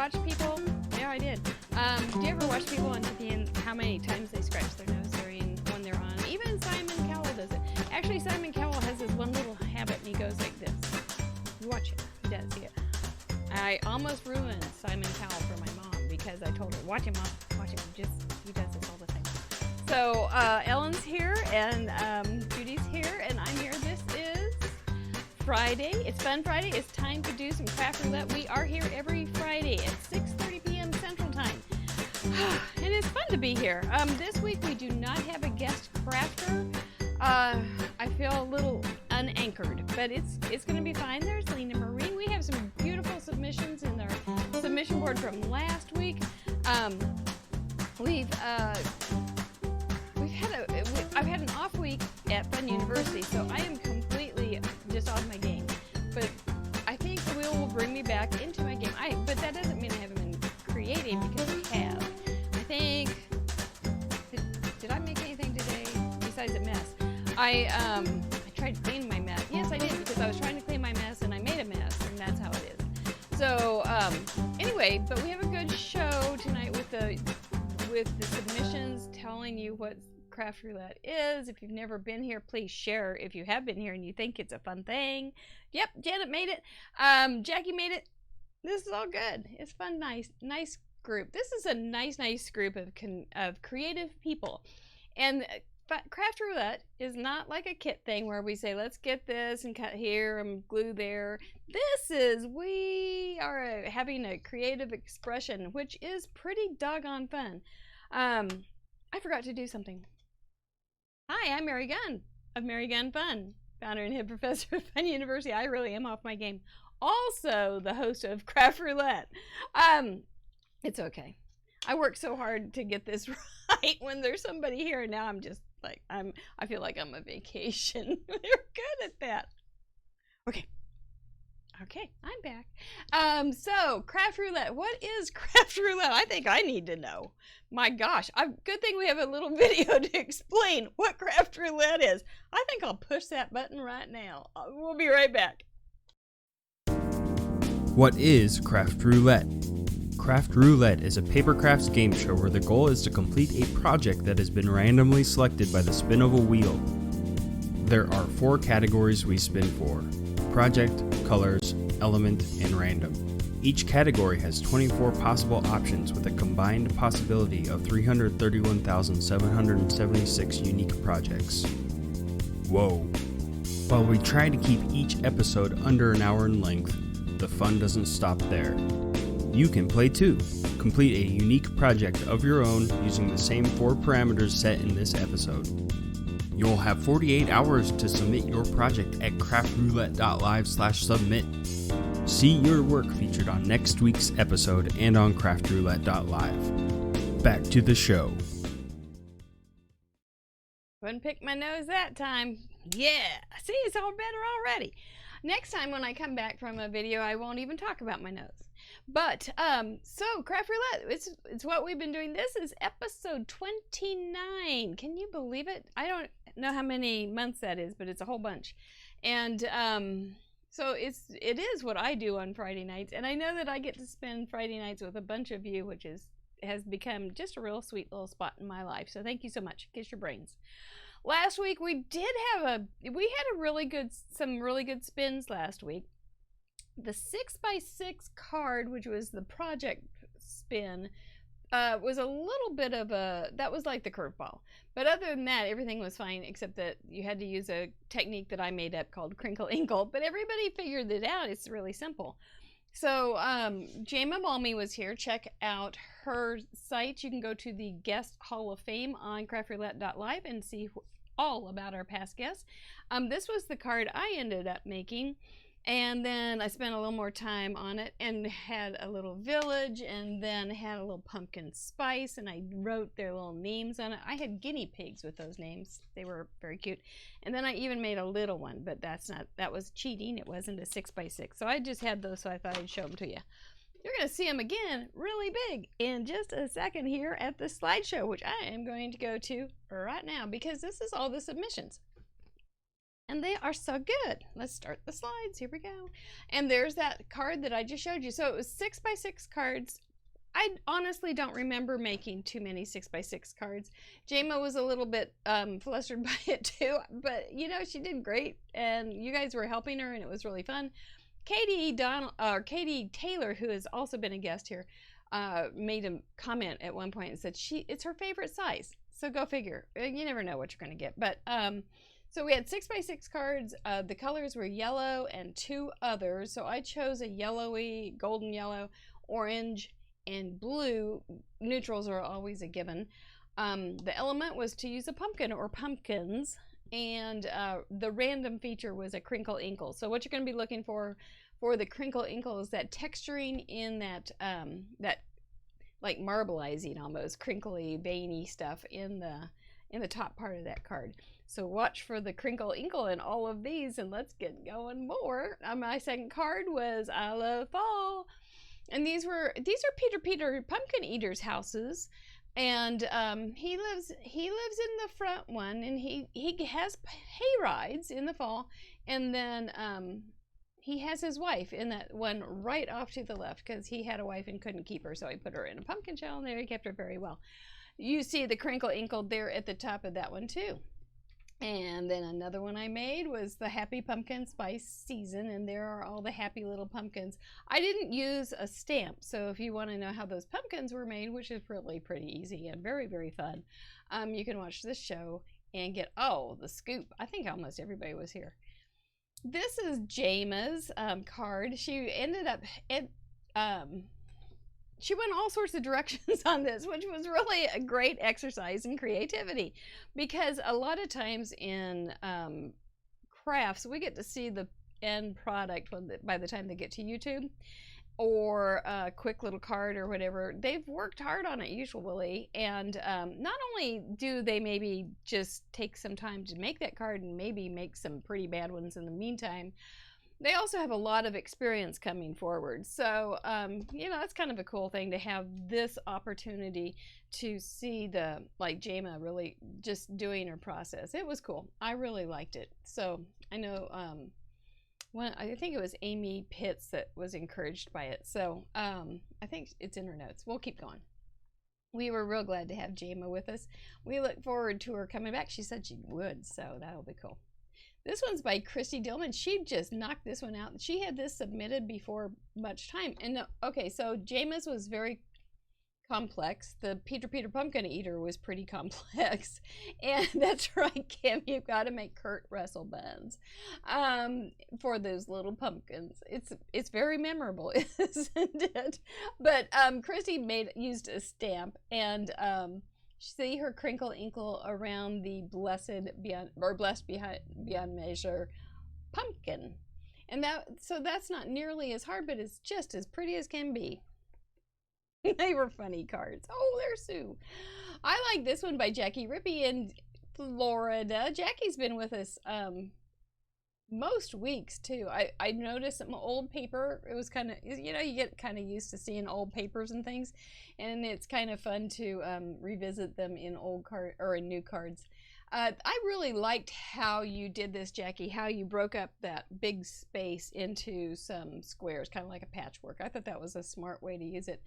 watch people? Yeah, I did. Do you ever watch people on TV and how many times they scratch their nose when they're on? Even Simon Cowell does it. Actually, Simon Cowell has this one little habit, and he goes like this. You watch it. He does. I almost ruined Simon Cowell for my mom because I told her, watch him, Mom. Watch him. He does this all the time. So Ellen's here, and Judy's here, and I'm here. This is Friday. It's Fun Friday. It's time to do some craft roulette. We are here every Friday at 6:30 p.m. Central Time. And it's fun to be here. This week we do not have a guest crafter. I feel a little unanchored, but it's going to be fine. There's Lena Marie. We have some beautiful submissions in our submission board from last week. I've had an off week at Fun University, so I am completely just off my game. But I think Will will bring me back into my game. But that doesn't mean I haven't been creating, because I have. I think. Did I make anything today besides a mess? I tried to clean my mess. Yes, I did, because I was trying to clean my mess and I made a mess, and that's how it is. So anyway, but we have a good show tonight with the submissions telling you what Craft Roulette is. If you've never been here, please share. If you have been here and you think it's a fun thing. Yep, Janet made it. Jackie made it. This is all good. It's fun, nice group. This is a nice group of creative people. And Craft Roulette is not like a kit thing where we say, let's get this and cut here and glue there. We are having a creative expression, which is pretty doggone fun. I forgot to do something. Hi, I'm Mary Gunn of Mary Gunn Fun, founder and head professor of Fun University. I really am off my game. Also, the host of Craft Roulette. It's okay. I work so hard to get this right when there's somebody here, and now I'm just like, I feel like I'm on vacation. You're good at that. Okay, I'm back. So, Craft Roulette. What is Craft Roulette? I think I need to know. My gosh, good thing we have a little video to explain what Craft Roulette is. I think I'll push that button right now. We'll be right back. What is Craft Roulette? Craft Roulette is a paper crafts game show where the goal is to complete a project that has been randomly selected by the spin of a wheel. There are 4 categories we spin for: project, colors, element, and random. Each category has 24 possible options with a combined possibility of 331,776 unique projects. Whoa. While we try to keep each episode under an hour in length, the fun doesn't stop there. You can play too. Complete a unique project of your own using the same 4 parameters set in this episode. You'll have 48 hours to submit your project at craftroulette.live/submit. See your work featured on next week's episode and on craftroulette.live. Back to the show. Wouldn't pick my nose that time. Yeah, see, it's all better already. Next time when I come back from a video, I won't even talk about my nose. But, so Craft Roulette, it's what we've been doing. This is episode 29. Can you believe it? I don't know how many months that is, but it's a whole bunch. And, so it is what I do on Friday nights. And I know that I get to spend Friday nights with a bunch of you, which has become just a real sweet little spot in my life. So thank you so much. Kiss your brains. Last week we had some really good spins last week. The 6x6 card, which was the project spin, was a little bit of that was like the curveball. But other than that, everything was fine, except that you had to use a technique that I made up called Crinkle Inkle. But everybody figured it out. It's really simple. So Jama Malmy was here. Check out her site. You can go to the Guest Hall of Fame on craftroulette.live and see all about our past guests. This was the card I ended up making. And then I spent a little more time on it and had a little village, and then had a little pumpkin spice, and I wrote their little names on it. I had guinea pigs with those names. They were very cute. And then I even made a little one, but that was cheating. It wasn't a 6x6. So I just had those, so I thought I'd show them to you. You're going to see them again really big in just a second here at the slideshow, which I am going to go to right now because this is all the submissions. And they are so good. Let's start the slides. Here we go. And there's that card that I just showed you. So it was 6x6 cards. I honestly don't remember making too many 6x6 cards. Jama was a little bit flustered by it too, but you know, she did great, and you guys were helping her, and it was really fun. Katie Taylor, who has also been a guest here, made a comment at one point and said it's her favorite size. So go figure. You never know what you're going to get. But so we had 6x6 cards. The colors were yellow and 2 others. So I chose a yellowy, golden yellow, orange, and blue. Neutrals are always a given. The element was to use a pumpkin or pumpkins, and the random feature was a crinkle inkle. So what you're going to be looking for the crinkle inkle is that texturing in that that like marbleizing, almost crinkly veiny stuff in the top part of that card. So watch for the crinkle inkle in all of these, and let's get going more. My second card was I Love Fall. And these are Peter Pumpkin Eater's houses, and he lives in the front one, and he has hay rides in the fall, and then he has his wife in that one right off to the left, because he had a wife and couldn't keep her, so he put her in a pumpkin shell, and there he kept her very well. You see the crinkle inkle there at the top of that one too. And then another one I made was the Happy Pumpkin Spice Season, and there are all the happy little pumpkins. I didn't use a stamp, so if you want to know how those pumpkins were made, which is really pretty easy and very, very fun, you can watch this show and get, the scoop. I think almost everybody was here. This is Jama's card. She ended up she went all sorts of directions on this, which was really a great exercise in creativity, because a lot of times in crafts, we get to see the end product by the time they get to YouTube, or a quick little card or whatever. They've worked hard on it usually, and not only do they maybe just take some time to make that card and maybe make some pretty bad ones in the meantime, they also have a lot of experience coming forward. So, you know, that's kind of a cool thing to have this opportunity to see like Jama really just doing her process. It was cool. I really liked it. So I know, I think it was Amy Pitts that was encouraged by it. So I think it's in her notes. We'll keep going. We were real glad to have Jama with us. We look forward to her coming back. She said she would, so that'll be cool. This one's by Christy Dillman. She just knocked this one out. She had this submitted before much time. And okay, so Jama's was very complex. The Peter Pumpkin Eater was pretty complex. And that's right, Kim, you've got to make Kurt Russell buns for those little pumpkins. It's very memorable, isn't it? But Christy used a stamp, and see her crinkle inkle around the blessed beyond measure pumpkin, and so that's not nearly as hard, but it's just as pretty as can be. They were funny cards. Oh, there's Sue. I like this one by Jackie Rippey in Florida. Jackie's been with us most weeks too. I noticed some old paper. It was kind of, you know, you get kind of used to seeing old papers and things, and it's kind of fun to revisit them in in new cards. I really liked how you did this, Jackie, how you broke up that big space into some squares, kind of like a patchwork. I thought that was a smart way to use it.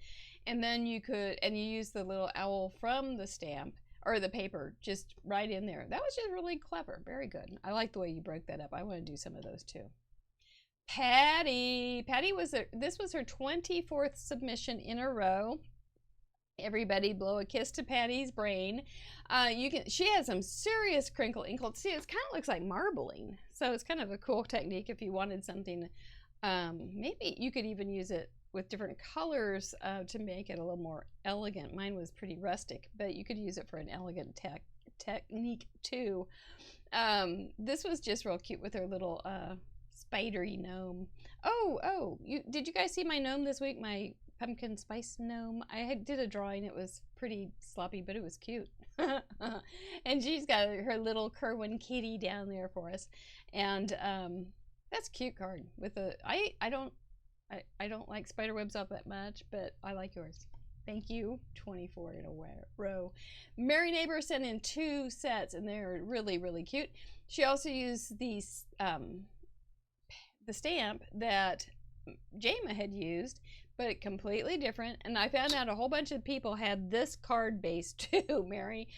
And then you used the little owl from the stamp or the paper just right in there. That was just really clever. Very good. I like the way you broke that up. I want to do some of those too. Patty this was her 24th submission in a row. Everybody blow a kiss to Patty's brain. She has some serious crinkle inkle. See, it kind of looks like marbling. So it's kind of a cool technique if you wanted something. Maybe you could even use it with different colors to make it a little more elegant. Mine was pretty rustic, but you could use it for an elegant technique too. This was just real cute with her little spidery gnome. Did you guys see my gnome this week? My pumpkin spice gnome. I did a drawing. It was pretty sloppy, but it was cute. And she's got her little Kerwin kitty down there for us. And that's a cute card. With I don't like spider webs up that much, but I like yours. Thank you. 24 in a row. Mary Neighbor sent in 2 sets, and they're really, really cute. She also used these the stamp that Jama had used, but completely different. And I found out a whole bunch of people had this card base too, Mary.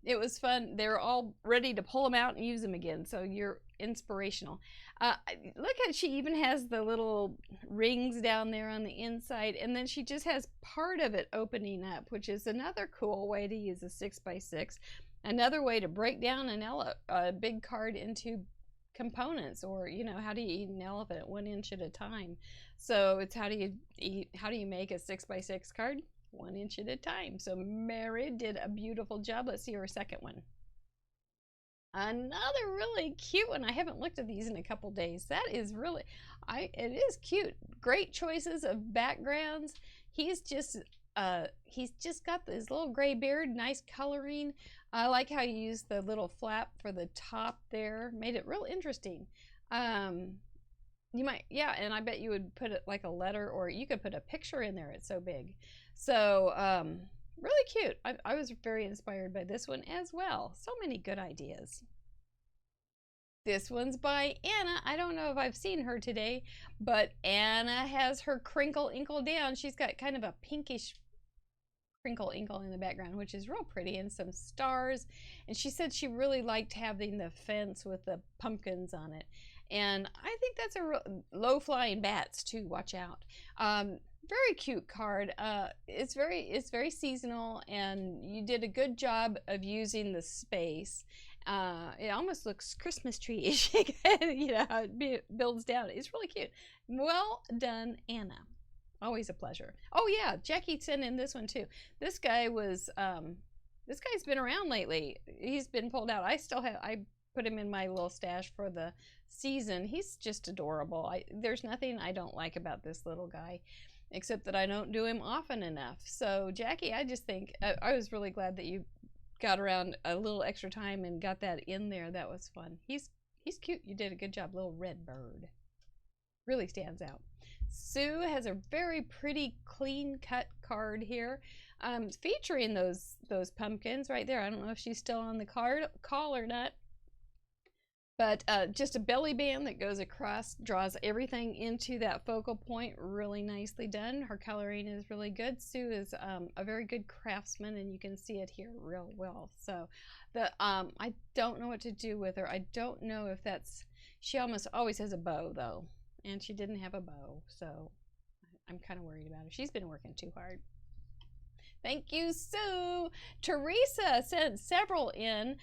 It was fun. They were all ready to pull them out and use them again. So you're inspirational. Look at, she even has the little rings down there on the inside, and then she just has part of it opening up, which is another cool way to use a 6x6. Another way to break down a big card into components, or how do you eat an elephant 1 inch at a time? So it's how do you make a 6x6 card 1 inch at a time? So Mary did a beautiful job. Let's see her second one. Another really cute one. I haven't looked at these in a couple days. That is really, it is cute. Great choices of backgrounds. He's just got this little gray beard, nice coloring. I like how you used the little flap for the top there. Made it real interesting. You might, yeah, and I bet you would put it like a letter, or you could put a picture in there. It's so big. So, really cute. I was very inspired by this one as well. So many good ideas. This one's by Anna. I don't know if I've seen her today, but Anna has her crinkle inkle down. She's got kind of a pinkish crinkle inkle in the background, which is real pretty, and some stars. And she said she really liked having the fence with the pumpkins on it. And I think that's a low-flying bats too. Watch out. Very cute card. It's very seasonal, and you did a good job of using the space. It almost looks Christmas tree-ish. How it builds down. It's really cute. Well done, Anna. Always a pleasure. Oh yeah, Jackie sent in this one too. This guy's been around lately. He's been pulled out. I put him in my little stash for the season. He's just adorable. There's nothing I don't like about this little guy, except that I don't do him often enough. So Jackie, I just think I was really glad that you got around a little extra time and got that in there. That was fun. He's cute. You did a good job. Little red bird. Really stands out. Sue has a very pretty clean cut card here, featuring those pumpkins right there. I don't know if she's still on the call or not. But just a belly band that goes across, draws everything into that focal point. Really nicely done. Her coloring is really good. Sue is a very good craftsman, and you can see it here real well. So I don't know what to do with her. I don't know if she almost always has a bow though, and she didn't have a bow, so I'm kind of worried about her. She's been working too hard. Thank you, Sue. Teresa sent several in.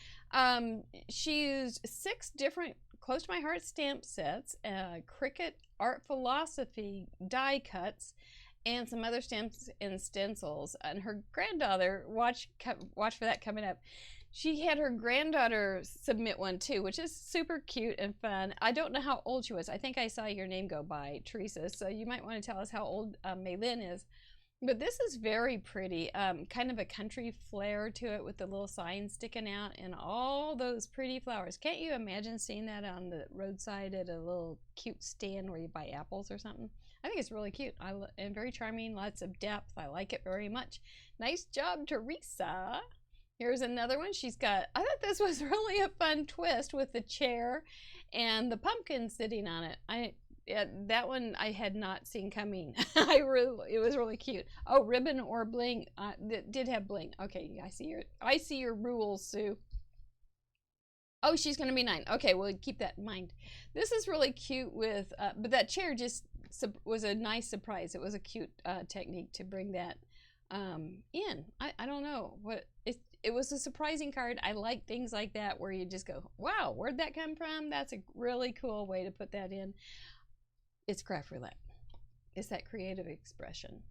She used 6 different Close to My Heart stamp sets, Cricut Art Philosophy die cuts, and some other stamps and stencils. And her granddaughter, watch for that coming up. She had her granddaughter submit one too, which is super cute and fun. I don't know how old she was. I think I saw your name go by, Teresa, so you might want to tell us how old Maylin is. But this is very pretty, kind of a country flair to it with the little sign sticking out and all those pretty flowers. Can't you imagine seeing that on the roadside at a little cute stand where you buy apples or something? I think it's really cute and very charming, lots of depth. I like it very much. Nice job, Teresa. Here's another one. I thought this was really a fun twist with the chair and the pumpkin sitting on it. That one I had not seen coming. It was really cute. Oh, ribbon or bling. That did have bling. Okay, I see your rules, Sue. Oh, she's gonna be 9. Okay, we'll keep that in mind. This is really cute with, but that chair just was a nice surprise. It was a cute technique to bring that in. I don't know what it was, a surprising card. I like things like that where you just go, wow, where'd that come from? That's a really cool way to put that in. It's craft roulette. It's that creative expression.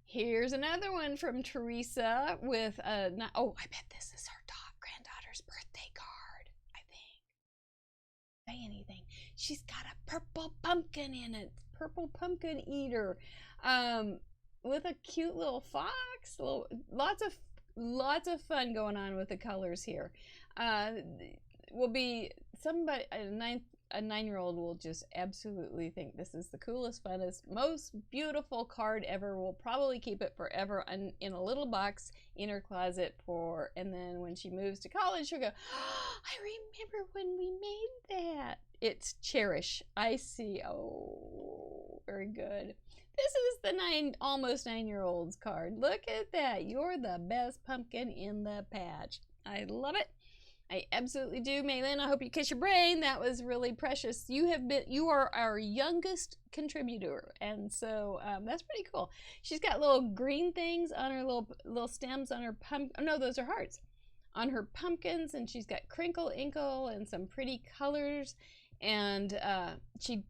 Here's another one from Teresa with I bet this is her granddaughter's birthday card, I think. Say anything. She's got a purple pumpkin in it. Purple pumpkin eater. With a cute little fox. Lots of fun going on with the colors here. Will be somebody a 9-year-old will just absolutely think this is the coolest, funnest, most beautiful card ever. We'll probably keep it forever in a little box in her closet and then when she moves to college, she'll go, oh, I remember when we made that. It's cherish. I see. Oh, very good. This is the almost 9-year-old's card. Look at that. You're the best pumpkin in the patch. I love it. I absolutely do. Maylin, I hope you kiss your brain. That was really precious. You are our youngest contributor, and so that's pretty cool. She's got little green things on her little stems on her oh, no, those are hearts on her pumpkins, and she's got crinkle inkle and some pretty colors, and she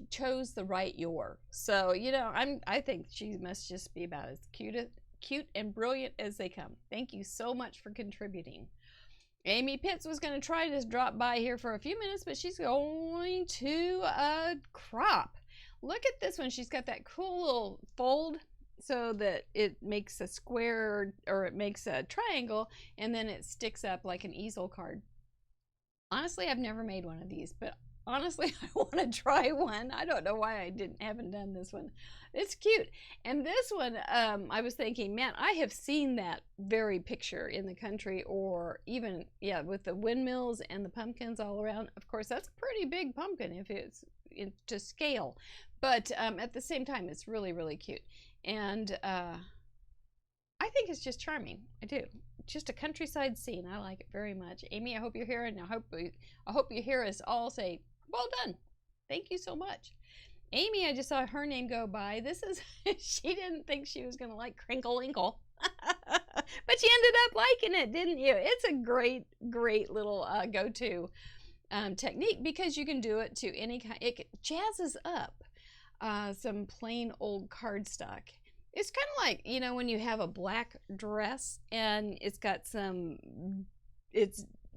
chose the right your. So I think she must just be about as cute and brilliant as they come. Thank you so much for contributing. Amy Pitts was going to try to drop by here for a few minutes, but she's going to crop. Look at this one. She's got that cool little fold so that it makes a square, or it makes a triangle, and then it sticks up like an easel card. Honestly, I've never made one of these, but honestly, I want to try one. I don't know why I haven't done this one. It's cute. And this one, I was thinking, man, I have seen that very picture in the country, or even, yeah, with the windmills and the pumpkins all around. Of course, that's a pretty big pumpkin if it's to scale. But at the same time, it's really, really cute. And I think it's just charming. I do. Just a countryside scene. I like it very much. Amy, I hope you're here, and I hope you hear us all say, well done. Thank you so much. Amy, I just saw her name go by. This is, she didn't think she was going to like Crinkle Inkle. But you ended up liking it, didn't you? It's a great, great little go-to technique, because you can do it to any kind. It jazzes up some plain old cardstock. It's kind of like, when you have a black dress and it's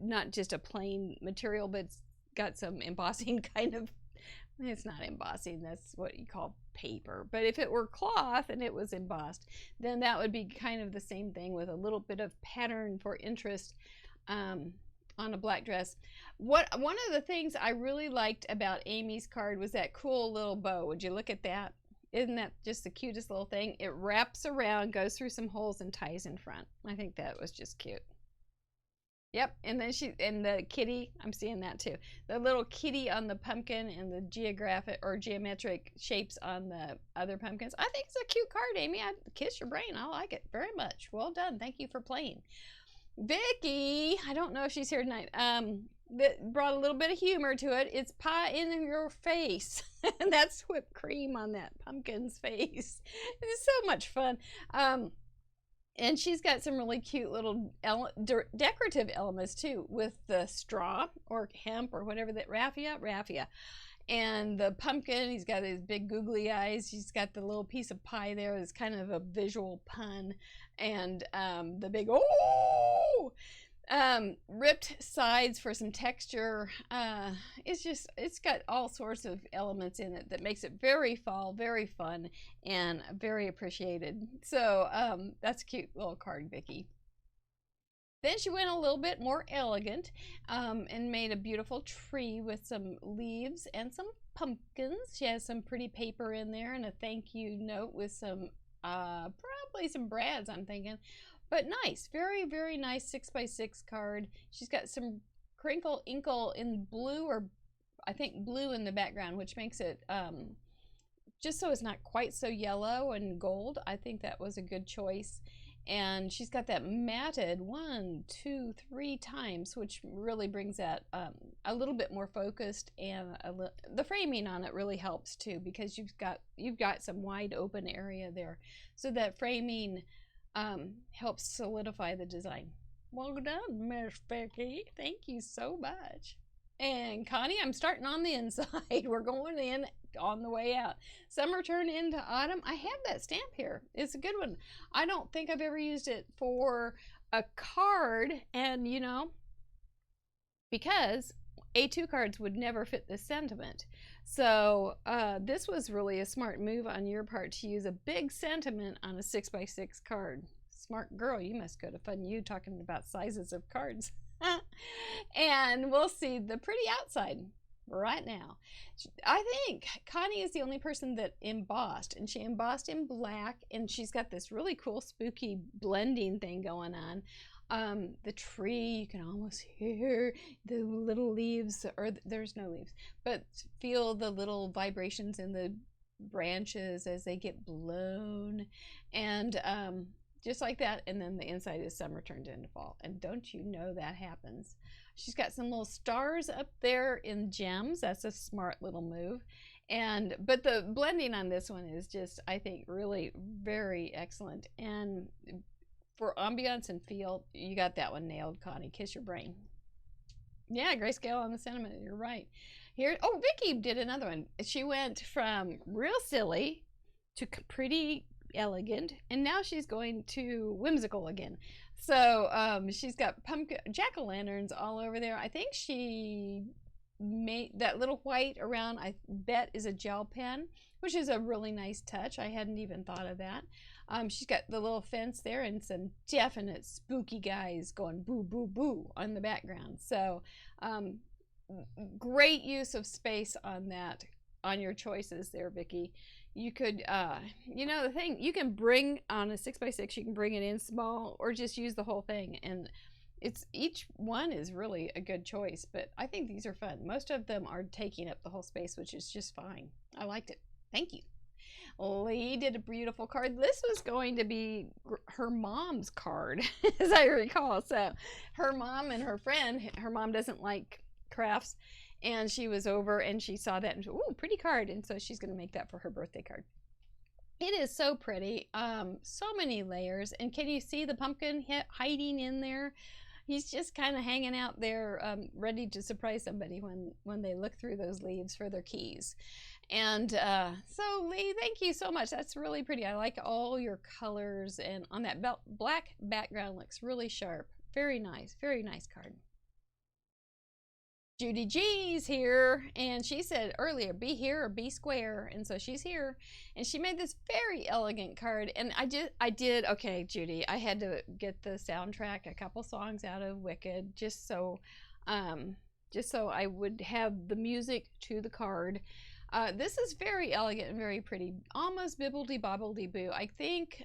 not just a plain material, but it's got some embossing kind of, it's not embossing, that's what you call paper. But if it were cloth and it was embossed, then that would be kind of the same thing with a little bit of pattern for interest on a black dress. One of the things I really liked about Amy's card was that cool little bow. Would you look at that? Isn't that just the cutest little thing? It wraps around, goes through some holes, and ties in front. I think that was just cute. Yep, and then the kitty, I'm seeing that too. The little kitty on the pumpkin and the geometric shapes on the other pumpkins. I think it's a cute card, Amy. I kiss your brain. I like it very much. Well done. Thank you for playing. Vicky, I don't know if she's here tonight. That brought a little bit of humor to it. It's pie in your face. And that's whipped cream on that pumpkin's face. It's so much fun. And she's got some really cute little decorative elements too, with the straw or hemp or whatever, that raffia. And the pumpkin, he's got his big googly eyes. He's got the little piece of pie there. It's kind of a visual pun. And the big, ripped sides for some texture. It's got all sorts of elements in it that makes it very fall, very fun, and very appreciated. So that's a cute little card, Vicky. Then she went a little bit more elegant and made a beautiful tree with some leaves and some pumpkins. She has some pretty paper in there and a thank you note with some probably some brads, I'm thinking. But nice, very, very nice 6x6 card. She's got some crinkle inkle in blue, or I think blue in the background, which makes it just so it's not quite so yellow and gold. I think that was a good choice. And she's got that matted 1, 2, 3 times, which really brings that a little bit more focused, and the framing on it really helps too, because you've got some wide open area there, so that framing helps solidify the design. Well done, Miss Becky. Thank you so much. And Connie, I'm starting on the inside. We're going in on the way out. Summer turned into autumn. I have that stamp here. It's a good one. I don't think I've ever used it for a card, and because A2 cards would never fit this sentiment. So this was really a smart move on your part to use a big sentiment on a 6x6 card. Smart girl, you must go to Fun U talking about sizes of cards. And we'll see the pretty outside. right now. I think Connie is the only person that embossed, and she embossed in black, and she's got this really cool spooky blending thing going on. The tree, you can almost hear the little leaves, or there's no leaves, but feel the little vibrations in the branches as they get blown, and just like that. And then the inside is summer turned into fall, and don't you know that happens. She's got some little stars up there in gems. That's a smart little move. But the blending on this one is just, I think, really very excellent. And for ambiance and feel, you got that one nailed, Connie. Kiss your brain. Yeah, grayscale on the sentiment. You're right. Here, oh, Vicky did another one. She went from real silly to pretty elegant, and now she's going to whimsical again. So she's got pumpkin jack-o'-lanterns all over there. I think she made that little white around, I bet, is a gel pen, which is a really nice touch. I hadn't even thought of that. She's got the little fence there and some definite spooky guys going boo boo boo on the background. So great use of space on that, on your choices there, Vicky. You could, you know, the thing, you can bring on a 6x6, you can bring it in small or just use the whole thing. And it's, each one is really a good choice, but I think these are fun. Most of them are taking up the whole space, which is just fine. I liked it. Thank you. Lee did a beautiful card. This was going to be her mom's card, as I recall. So her mom and her friend, her mom doesn't like crafts, and she was over and she saw that and she, ooh, pretty card, and so she's going to make that for her birthday card. It is so pretty, so many layers, and can you see the pumpkin hiding in there? He's just kind of hanging out there, ready to surprise somebody when they look through those leaves for their keys. And so Lee, thank you so much. That's really pretty. I like all your colors, and on that black background looks really sharp. Very nice card. Judy G's here, and she said earlier, be here or be square, and so she's here, and she made this very elegant card. And I did okay, Judy, I had to get the soundtrack, a couple songs out of Wicked, just so I would have the music to the card. This is very elegant and very pretty, almost bibbledy-bobbledy-boo. I think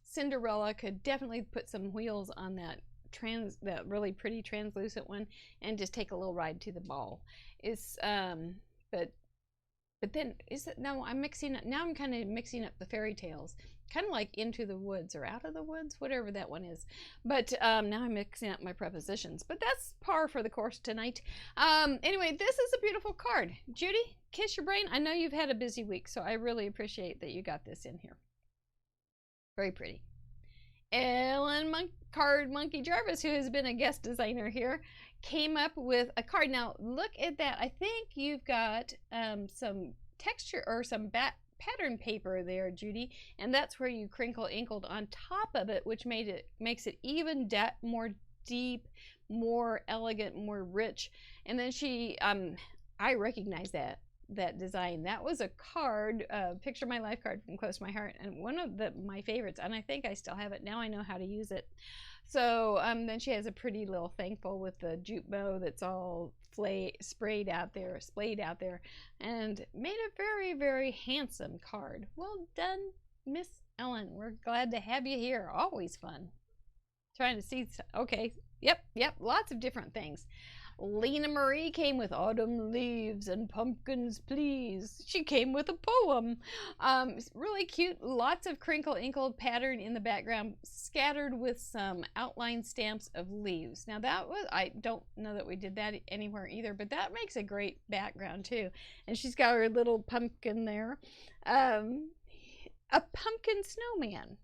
Cinderella could definitely put some wheels on that really pretty translucent one and just take a little ride to the ball. It's but then is it, no, I'm mixing it now. I'm kind of mixing up the fairy tales, kind of like Into the Woods or Out of the Woods, whatever that one is. But now I'm mixing up my prepositions, but that's par for the course tonight. Anyway, this is a beautiful card. Judy, kiss your brain. I know you've had a busy week, so I really appreciate that you got this in here. Very pretty. Ellen Card Monkey Jarvis, who has been a guest designer here, came up with a card. Now look at that. I think you've got some texture or some pattern paper there, Judy, and that's where you crinkle inkled on top of it, which makes it even more deep, more elegant, more rich. And then she I recognize that design. That was a card, Picture My Life card from Close to My Heart, and one of my favorites, and I think I still have it. Now I know how to use it. So then she has a pretty little thankful with the jute bow that's all splayed out there, and made a very, very handsome card. Well done, Miss Ellen. We're glad to have you here. Always fun. Trying to see, okay, yep, lots of different things. Lena Marie came with Autumn Leaves and Pumpkins Please. She came with a poem. Really cute, lots of crinkle inkled pattern in the background, scattered with some outline stamps of leaves. Now that was, I don't know that we did that anywhere either, but that makes a great background too. And she's got her little pumpkin there. A pumpkin snowman.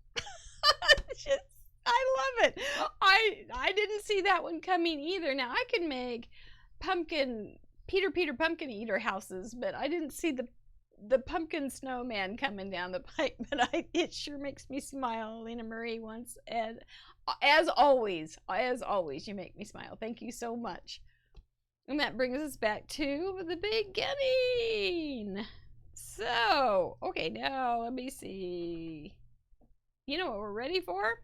I love it. I didn't see that one coming either. Now I could make Peter Pumpkin Eater houses, but I didn't see the pumpkin snowman coming down the pike. But it sure makes me smile, Lena Marie. Once, and as always, you make me smile. Thank you so much. And that brings us back to the beginning. So, okay, now let me see. You know what we're ready for?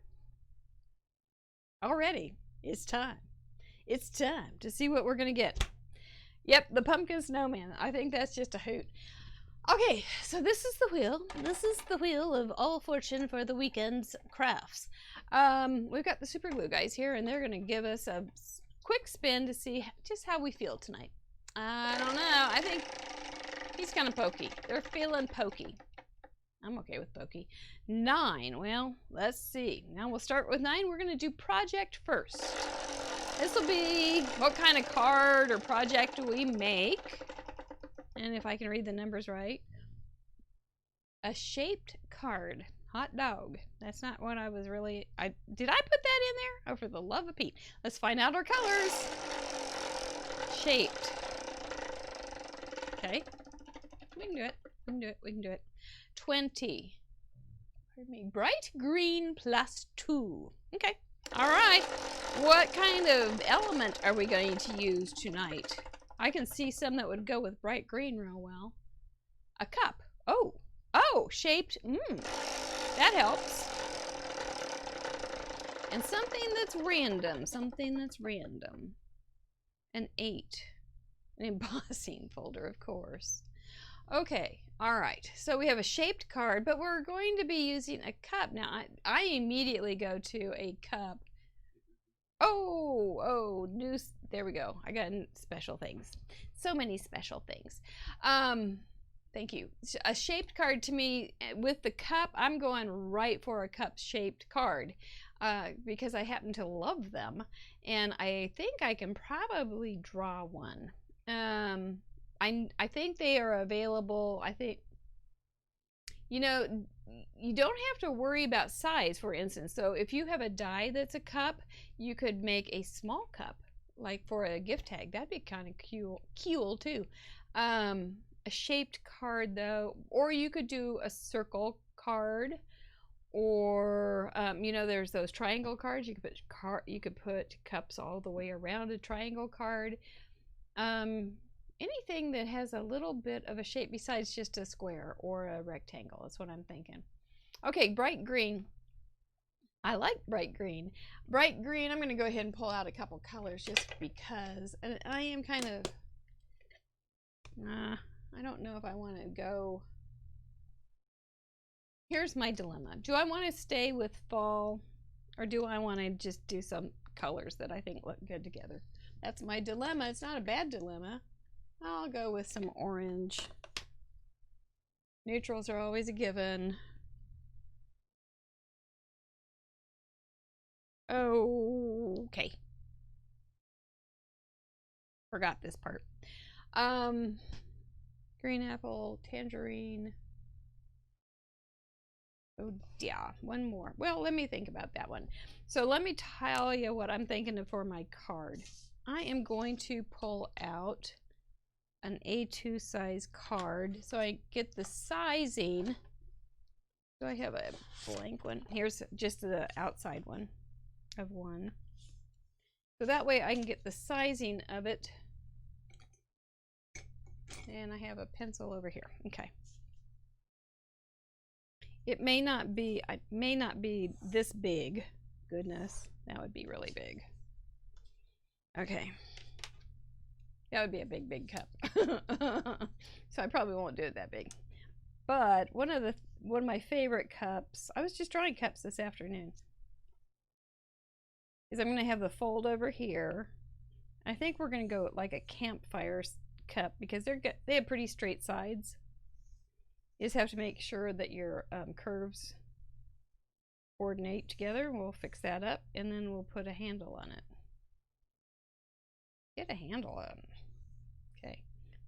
Already, it's time. It's time to see what we're going to get. Yep, the pumpkin snowman. I think that's just a hoot. Okay, so this is the wheel. This is the wheel of all fortune for the weekend's crafts. We've got the super glue guys here, and they're gonna give us a quick spin to see just how we feel tonight. I don't know. I think he's kind of pokey. They're feeling pokey. I'm okay with pokey. 9. Well, let's see. Now we'll start with 9. We're gonna do project first. This will be what kind of card or project do we make? And if I can read the numbers right, a shaped card. Hot dog. That's not what I was really. Did I put that in there? Oh, for the love of Pete. Let's find out our colors. Shaped. Okay. We can do it. We can do it. We can do it. 20. Pardon me. Bright green plus 2. Okay. All right. What kind of element are we going to use tonight? I can see some that would go with bright green real well. A cup. Oh. Oh, shaped. That helps. And something that's random. Something that's random. An 8. An embossing folder, of course. Okay. All right. So we have a shaped card, but we're going to be using a cup. Now, I immediately go to a cup. Oh, new. There we go. I got special things. So many special things. Thank you. A shaped card to me with the cup, I'm going right for a cup shaped card because I happen to love them. And I think I can probably draw one. I think they are available. I think, you know, you don't have to worry about size, for instance. So if you have a die that's a cup, you could make a small cup, like for a gift tag. That'd be kind of cool too. A shaped card though, or you could do a circle card, or you know, there's those triangle cards. You could put cups all the way around a triangle card. Anything that has a little bit of a shape besides just a square or a rectangle is what I'm thinking. Okay, bright green. I like bright green. Bright green, I'm going to go ahead and pull out a couple colors just because. And I am kind of, I don't know if I want to go. Here's my dilemma. Do I want to stay with fall, or do I want to just do some colors that I think look good together? That's my dilemma. It's not a bad dilemma. I'll go with some orange. Neutrals are always a given. Oh, okay. Forgot this part. Green apple, tangerine. Oh, yeah, one more. Well, let me think about that one. So let me tell you what I'm thinking of for my card. I am going to pull out an A2 size card so I get the sizing. Do I have a blank one? Here's just the outside one of 1. So that way I can get the sizing of it. And I have a pencil over here. Okay. It may not be this big. Goodness, that would be really big. Okay. That would be a big cup. So I probably won't do it that big. But one of my favorite cups, I was just drawing cups this afternoon, is I'm going to have the fold over here. I think we're going to go like a campfire cup because they have pretty straight sides. You just have to make sure that your curves coordinate together. We'll fix that up, and then we'll put a handle on it. Get a handle on it. Okay,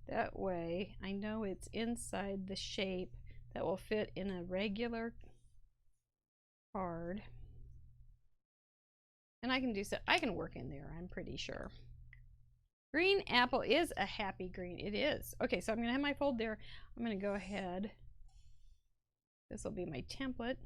that way I know it's inside the shape that will fit in a regular card. And I can work in there, I'm pretty sure. Green apple is a happy green. It is. Okay, so I'm going to have my fold there. I'm going to go ahead. This will be my template.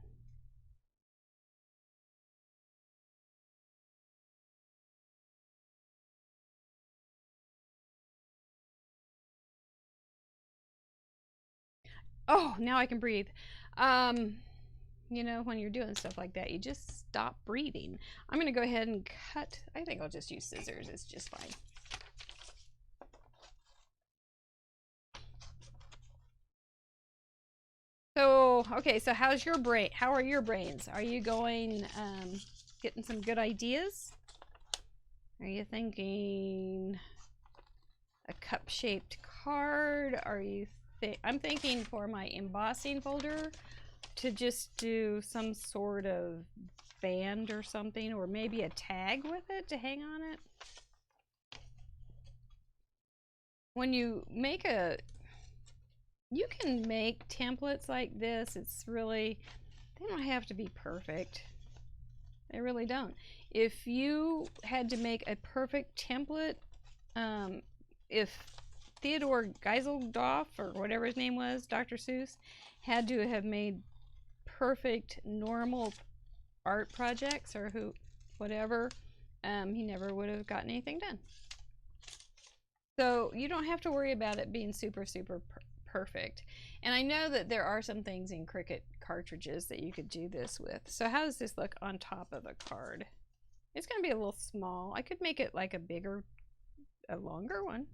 Oh, now I can breathe. You know, when you're doing stuff like that, you just stop breathing. I'm going to go ahead and cut. I think I'll just use scissors. It's just fine. Okay, so how's your brain? How are your brains? Are you going, getting some good ideas? Are you thinking a cup-shaped card? Are you I'm thinking for my embossing folder to just do some sort of band or something, or maybe a tag with it to hang on it. When you make you can make templates like this. It's really, they don't have to be perfect. They really don't. If you had to make a perfect template, if Theodore Geiseldorf, or whatever his name was, Dr. Seuss, had to have made perfect normal art projects, or whatever, he never would have gotten anything done. So you don't have to worry about it being super perfect. And I know that there are some things in Cricut cartridges that you could do this with. So how does this look on top of a card? It's going to be a little small. I could make it like a longer one.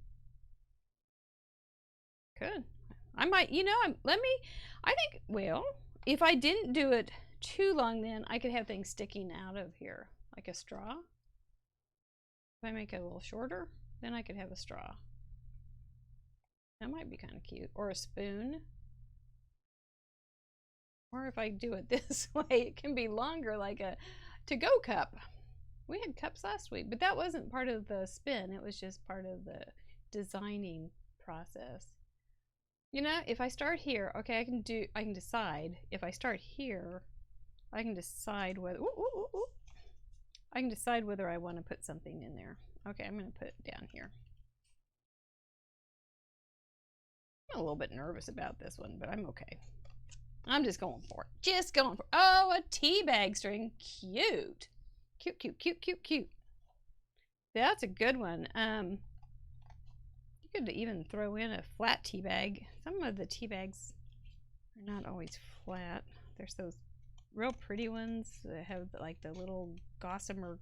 Could. I might, I think, well, if I didn't do it too long, then I could have things sticking out of here, like a straw. If I make it a little shorter, then I could have a straw. That might be kind of cute. Or a spoon. Or if I do it this way, it can be longer, like a to-go cup. We had cups last week, but that wasn't part of the spin. It was just part of the designing process. You know, if I start here, okay, I can decide. If I start here, I can decide whether, I can decide whether I want to put something in there. Okay, I'm going to put it down here. I'm a little bit nervous about this one, but I'm okay. I'm just going for it. Just going for it. Oh, a tea bag string. Cute. Cute. That's a good one. You could even throw in a flat tea bag. Some of the tea bags are not always flat. There's those real pretty ones that have like the little gossamer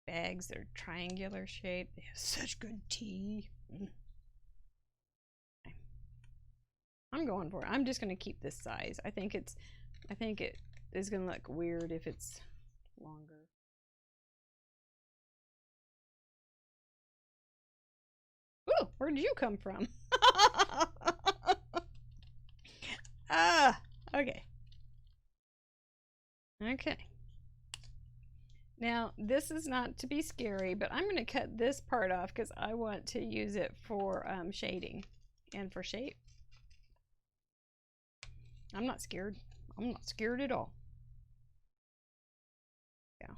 bags. They're triangular shaped. They have such good tea. I'm going for it. I'm just going to keep this size. I think it is going to look weird if it's longer. Ooh, where did you come from? Okay. Okay. Now, this is not to be scary, but I'm going to cut this part off because I want to use it for shading and for shape. I'm not scared. I'm not scared at all. Yeah.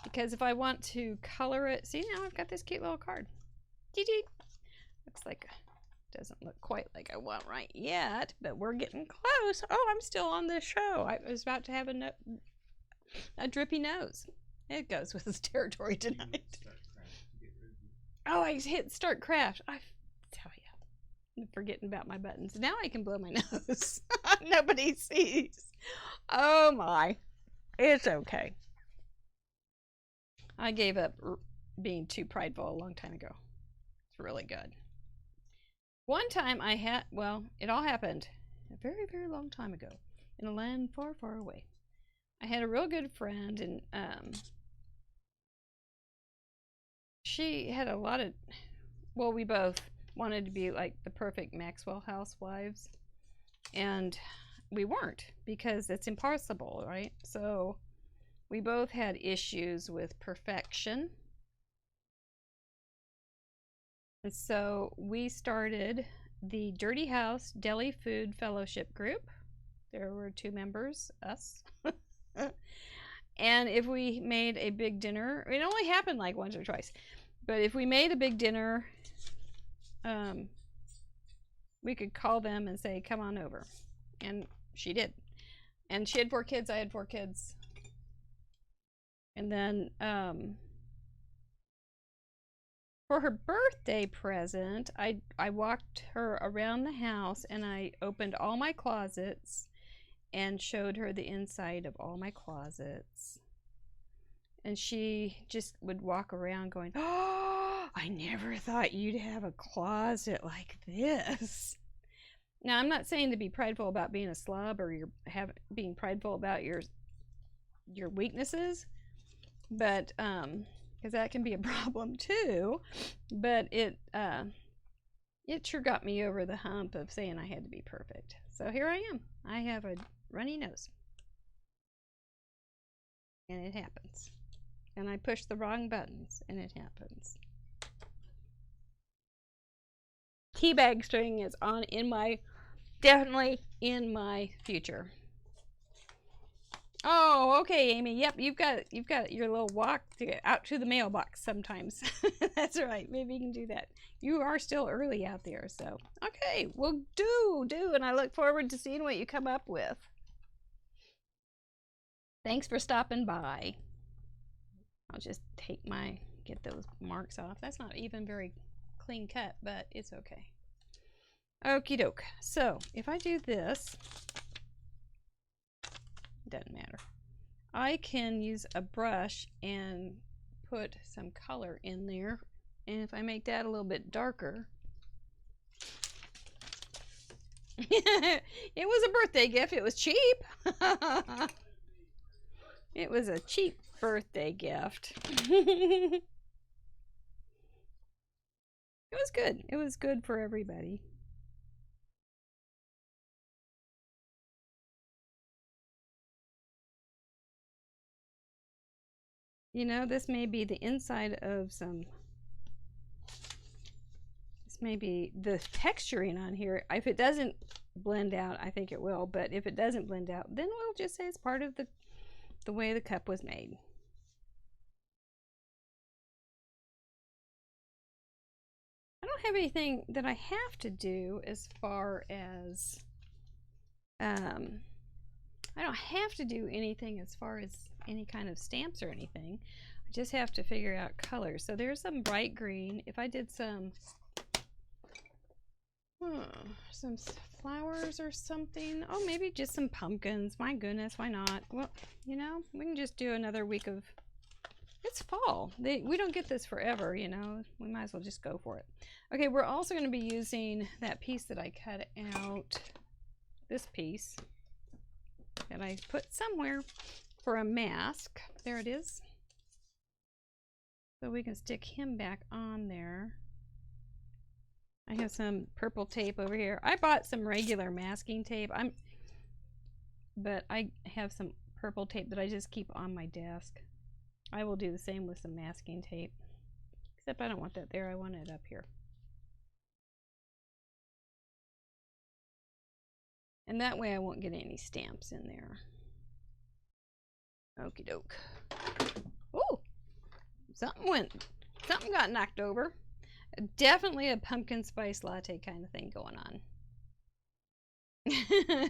Because if I want to color it, see, now I've got this cute little card. Gee. Looks like, doesn't look quite like I want right yet, but we're getting close. Oh, I'm still on this show. I was about to have a drippy nose. It goes with this territory tonight. Oh, I hit start craft. I tell you. Forgetting about my buttons. Now I can blow my nose. Nobody sees. Oh my. It's okay. I gave up being too prideful a long time ago. It's really good. One time I had, well, it all happened a very long time ago in a land far away. I had a real good friend, and she had a lot of, well, we both wanted to be like the perfect Maxwell housewives, and we weren't, because it's impossible, right? So we both had issues with perfection, and so we started the Dirty House Deli Food Fellowship group. There were 2 members, us. And if we made a big dinner, it only happened like once or twice, but if we made a big dinner, we could call them and say, come on over. And she did. And she had 4 kids, I had 4 kids. And then for her birthday present, I walked her around the house, and I opened all my closets and showed her the inside of all my closets. And she just would walk around going, oh, I never thought you'd have a closet like this. Now, I'm not saying to be prideful about being a slob or being prideful about your weaknesses, but because that can be a problem too. But it sure got me over the hump of saying I had to be perfect. So here I am. I have a runny nose, and it happens. And I push the wrong buttons, and it happens. Teabag string is definitely in my future. Oh, okay, Amy. Yep, you've got your little walk to get out to the mailbox sometimes. That's right. Maybe you can do that. You are still early out there, so okay. Well, do, and I look forward to seeing what you come up with. Thanks for stopping by. I'll just get those marks off. That's not even very clean cut, but it's okay. Okie doke. So if I do this, doesn't matter. I can use a brush and put some color in there, and if I make that a little bit darker, it was a birthday gift. It was cheap. It was a cheap birthday gift. It was good. It was good for everybody. You know, this may be the inside of some. This may be the texturing on here. If it doesn't blend out, I think it will. But if it doesn't blend out, then we'll just say it's part of the way the cup was made. I don't have anything that I have to do as far as I don't have to do anything as far as any kind of stamps or anything. I just have to figure out colors. So there's some bright green. If I did some flowers or something. Oh, maybe just some pumpkins. My goodness, why not? Well, you know, we can just do another week of... It's fall. We don't get this forever, you know. We might as well just go for it. Okay, we're also going to be using that piece that I cut out. This piece that I put somewhere for a mask. There it is. So we can stick him back on there. I have some purple tape over here. I bought some regular masking tape. But I have some purple tape that I just keep on my desk. I will do the same with some masking tape. Except I don't want that there. I want it up here. And that way I won't get any stamps in there. Okie doke. Oh, something got knocked over. Definitely a pumpkin spice latte kind of thing going on.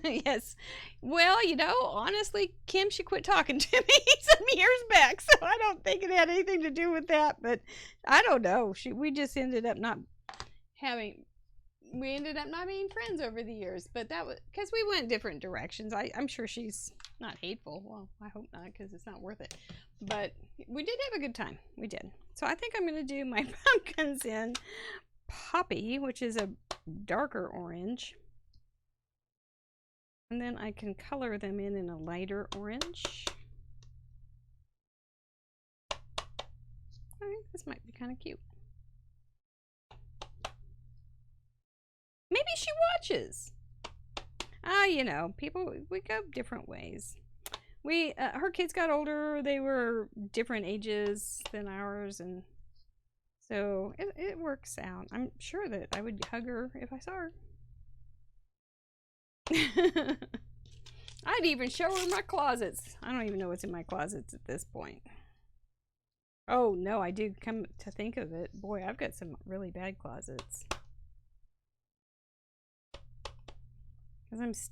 Yes. Well, you know, honestly, Kim, she quit talking to me some years back, so I don't think it had anything to do with that. But I don't know. We just ended up not being friends over the years. But that was because we went different directions. I'm sure she's not hateful. Well, I hope not, because it's not worth it. But we did have a good time. We did. So I think I'm going to do my pumpkins in Poppy, which is a darker orange. And then I can color them in a lighter orange. I think this might be kind of cute. Maybe she watches. You know, people, we go different ways. Her kids got older. They were different ages than ours, and so it works out. I'm sure that I would hug her if I saw her. I'd even show her my closets. I don't even know what's in my closets at this point. Oh no, I do come to think of it. Boy, I've got some really bad closets. Because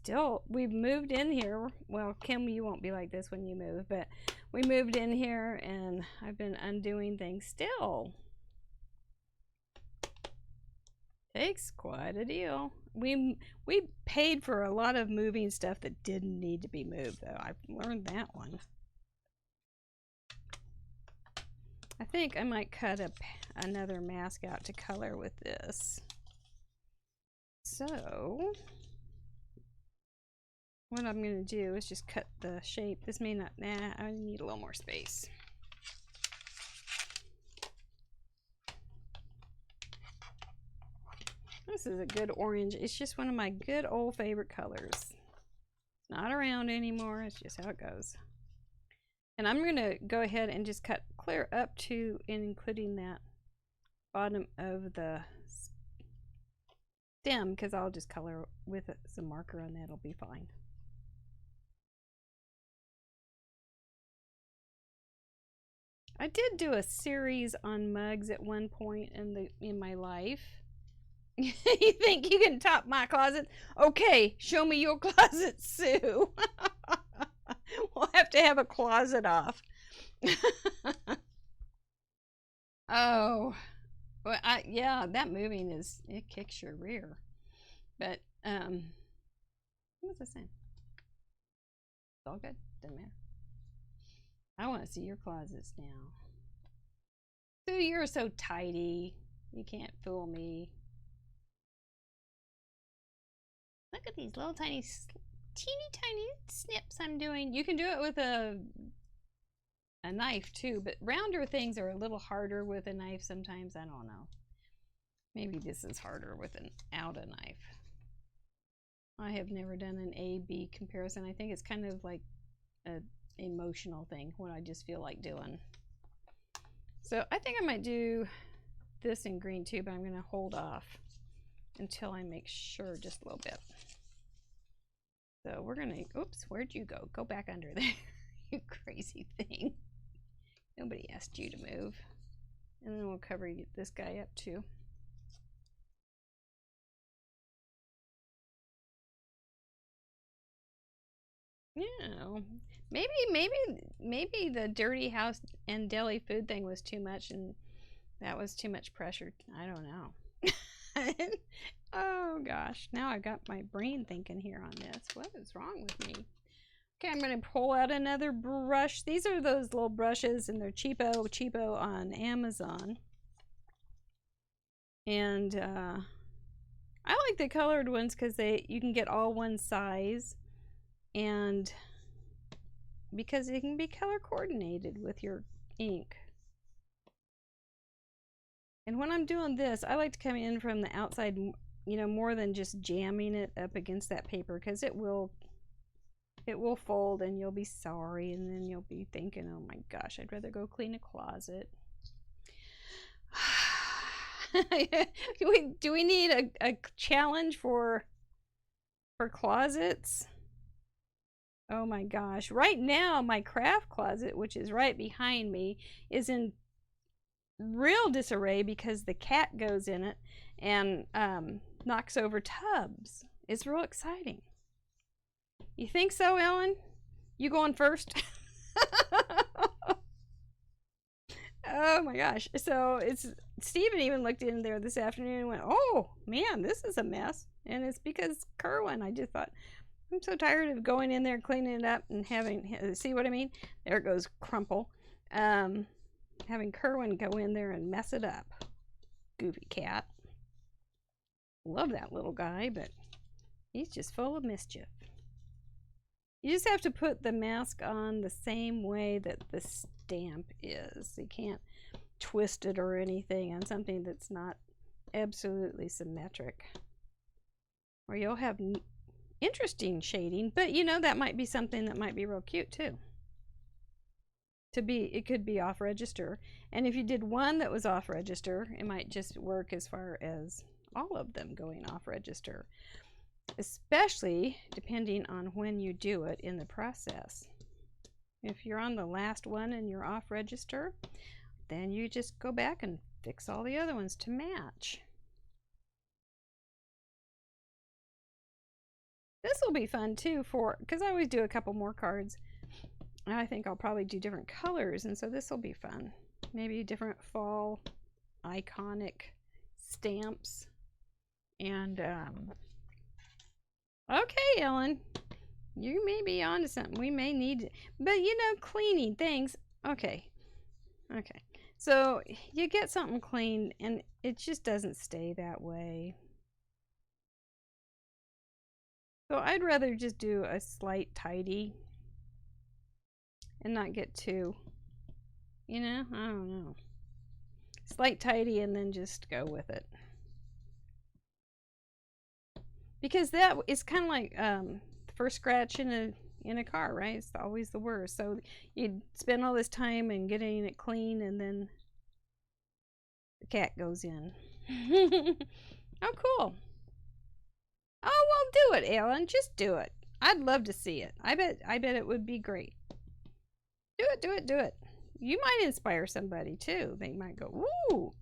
we've moved in here. Well, Kim, you won't be like this when you move, but we moved in here and I've been undoing things still. Takes quite a deal. We paid for a lot of moving stuff that didn't need to be moved, though. I've learned that one. I think I might cut another mask out to color with this. So what I'm going to do is just cut the shape. This may not, nah, I need a little more space. This is a good orange. It's just one of my good old favorite colors. It's not around anymore. It's just how it goes. And I'm going to go ahead and just cut clear up to and including that bottom of the stem, because I'll just color with some marker on that. It'll be fine. I did do a series on mugs at one point in my life. You think you can top my closet? Okay, show me your closet, Sue. We'll have to have a closet off. Oh, well, yeah, that moving it kicks your rear. But what's I saying? It's all good. Doesn't matter. I want to see your closets now. Sue, you're so tidy. You can't fool me. Look at these little tiny, teeny tiny snips I'm doing. You can do it with a knife too, but rounder things are a little harder with a knife sometimes. I don't know. Maybe this is harder without a knife. I have never done an A-B comparison. I think it's kind of like a emotional thing, what I just feel like doing. So I think I might do this in green too, but I'm going to hold off until I make sure just a little bit. So we're going to, oops, where'd you go? Go back under there, you crazy thing. Nobody asked you to move. And then we'll cover this guy up too. Yeah, maybe the dirty house and deli food thing was too much, and that was too much pressure. I don't know. Oh gosh, now I've got my brain thinking here on this. What is wrong with me? Okay, I'm going to pull out another brush. These are those little brushes, and they're cheapo on Amazon. And I like the colored ones because you can get all one size. And because it can be color coordinated with your ink. And when I'm doing this, I like to come in from the outside, you know, more than just jamming it up against that paper, because it will fold and you'll be sorry, and then you'll be thinking, oh my gosh, I'd rather go clean a closet. Do we need a challenge for closets? Oh my gosh. Right now, my craft closet, which is right behind me, is in real disarray because the cat goes in it and knocks over tubs. It's real exciting. You think so, Ellen? You going first? Oh my gosh. So Stephen even looked in there this afternoon and went, oh man, this is a mess. And it's because Kerwin, I just thought, I'm so tired of going in there, cleaning it up, and having, see what I mean? There it goes, crumple. Having Kerwin go in there and mess it up. Goofy cat. Love that little guy, but he's just full of mischief. You just have to put the mask on the same way that the stamp is. You can't twist it or anything on something that's not absolutely symmetric. Or you'll have interesting shading, but you know, that might be something that might be real cute too. It could be off register, and if you did one that was off register, it might just work as far as all of them going off register, especially depending on when you do it in the process. If you're on the last one and you're off register, then you just go back and fix all the other ones to match. This will be fun too, because I always do a couple more cards. I think I'll probably do different colors, and so this will be fun. Maybe different fall iconic stamps. And okay, Ellen, you may be onto something. We may need, but you know, cleaning things. Okay, so you get something clean and it just doesn't stay that way. So I'd rather just do a slight tidy and not get too, I don't know. Slight tidy and then just go with it. Because that is kind of like the first scratch in a car, right? It's always the worst. So you spend all this time and getting it clean, and then the cat goes in. Oh, cool. Oh, well, do it, Alan. Just do it. I'd love to see it. I bet it would be great. Do it, do it, do it. You might inspire somebody too. They might go, "Ooh,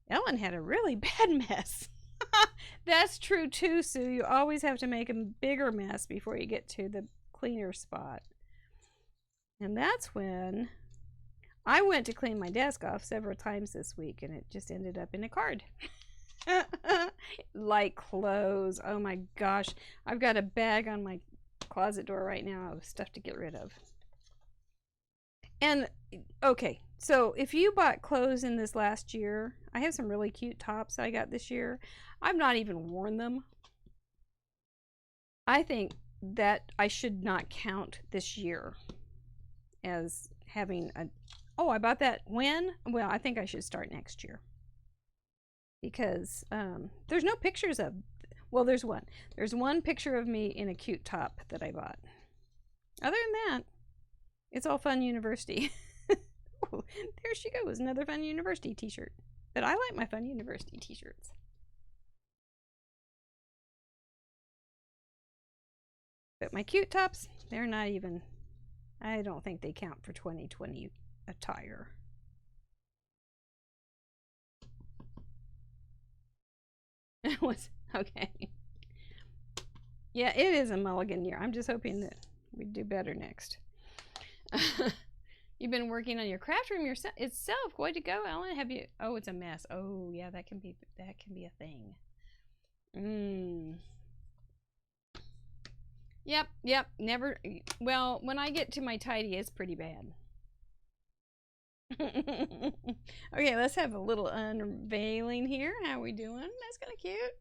Ellen had a really bad mess." That's true too, Sue. You always have to make a bigger mess before you get to the cleaner spot. And that's when I went to clean my desk off several times this week, and it just ended up in a card. Like clothes. Oh my gosh. I've got a bag on my closet door right now of stuff to get rid of. And okay, so if you bought clothes in this last year, I have some really cute tops I got this year. I've not even worn them. I think that I should not count this year as having a, oh, I bought that when? Well, I think I should start next year. Because there's no pictures of, well, there's one. There's one picture of me in a cute top that I bought. Other than that, it's all Fun University. Oh, there she goes, another Fun University t-shirt. But I like my Fun University t-shirts. But my cute tops, they're not even, I don't think they count for 2020 attire. Okay. Yeah, it is a mulligan year. I'm just hoping that we do better next. You've been working on your craft room itself. Way to go, Ellen. Have you? Oh, it's a mess. Oh, yeah, that can be a thing. Yep. Never. Well, when I get to my tidy, it's pretty bad. Okay, let's have a little unveiling here. How we doing? That's kind of cute.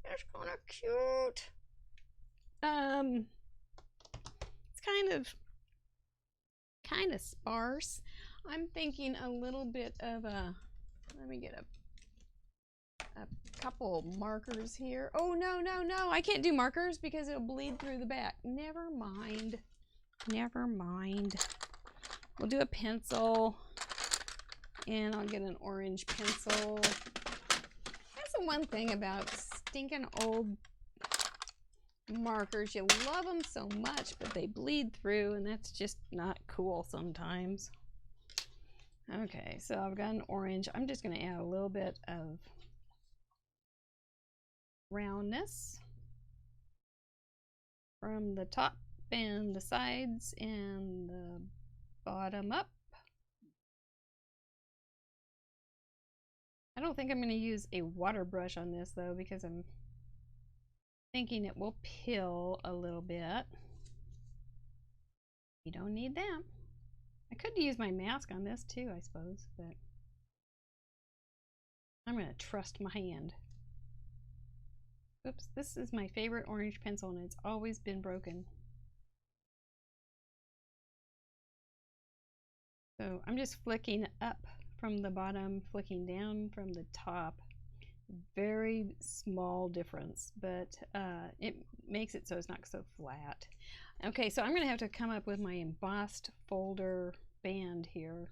That's kind of cute. It's kind of sparse. I'm thinking a little bit of a, let me get a couple markers here. Oh, no. I can't do markers because it'll bleed through the back. Never mind. We'll do a pencil, and I'll get an orange pencil. That's the one thing about stinking old markers. You love them so much, but they bleed through, and that's just not cool sometimes. Okay, so I've got an orange. I'm just going to add a little bit of roundness from the top and the sides and the bottom up. I don't think I'm going to use a water brush on this though, because I'm thinking it will pill a little bit. You don't need that. I could use my mask on this too, I suppose, but I'm going to trust my hand. Oops, this is my favorite orange pencil and it's always been broken. So I'm just flicking up from the bottom, flicking down from the top. Very small difference, but it makes it so it's not so flat. Okay, so I'm going to have to come up with my embossed folder band here.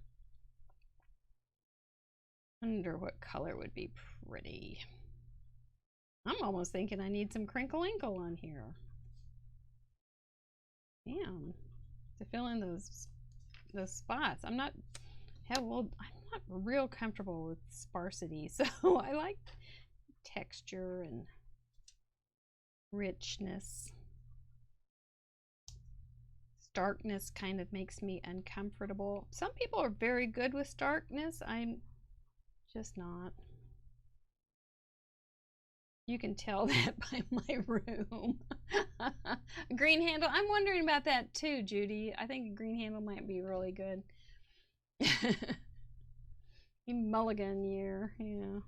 I wonder what color would be pretty. I'm almost thinking I need some crinkle inkle on here. Damn, to fill in those spots. I'm not real comfortable with sparsity, so I like texture and richness. Starkness kind of makes me uncomfortable. Some people are very good with starkness. I'm just not. You can tell that by my room. Green handle. I'm wondering about that too, Judy. I think a green handle might be really good. Mulligan year, yeah.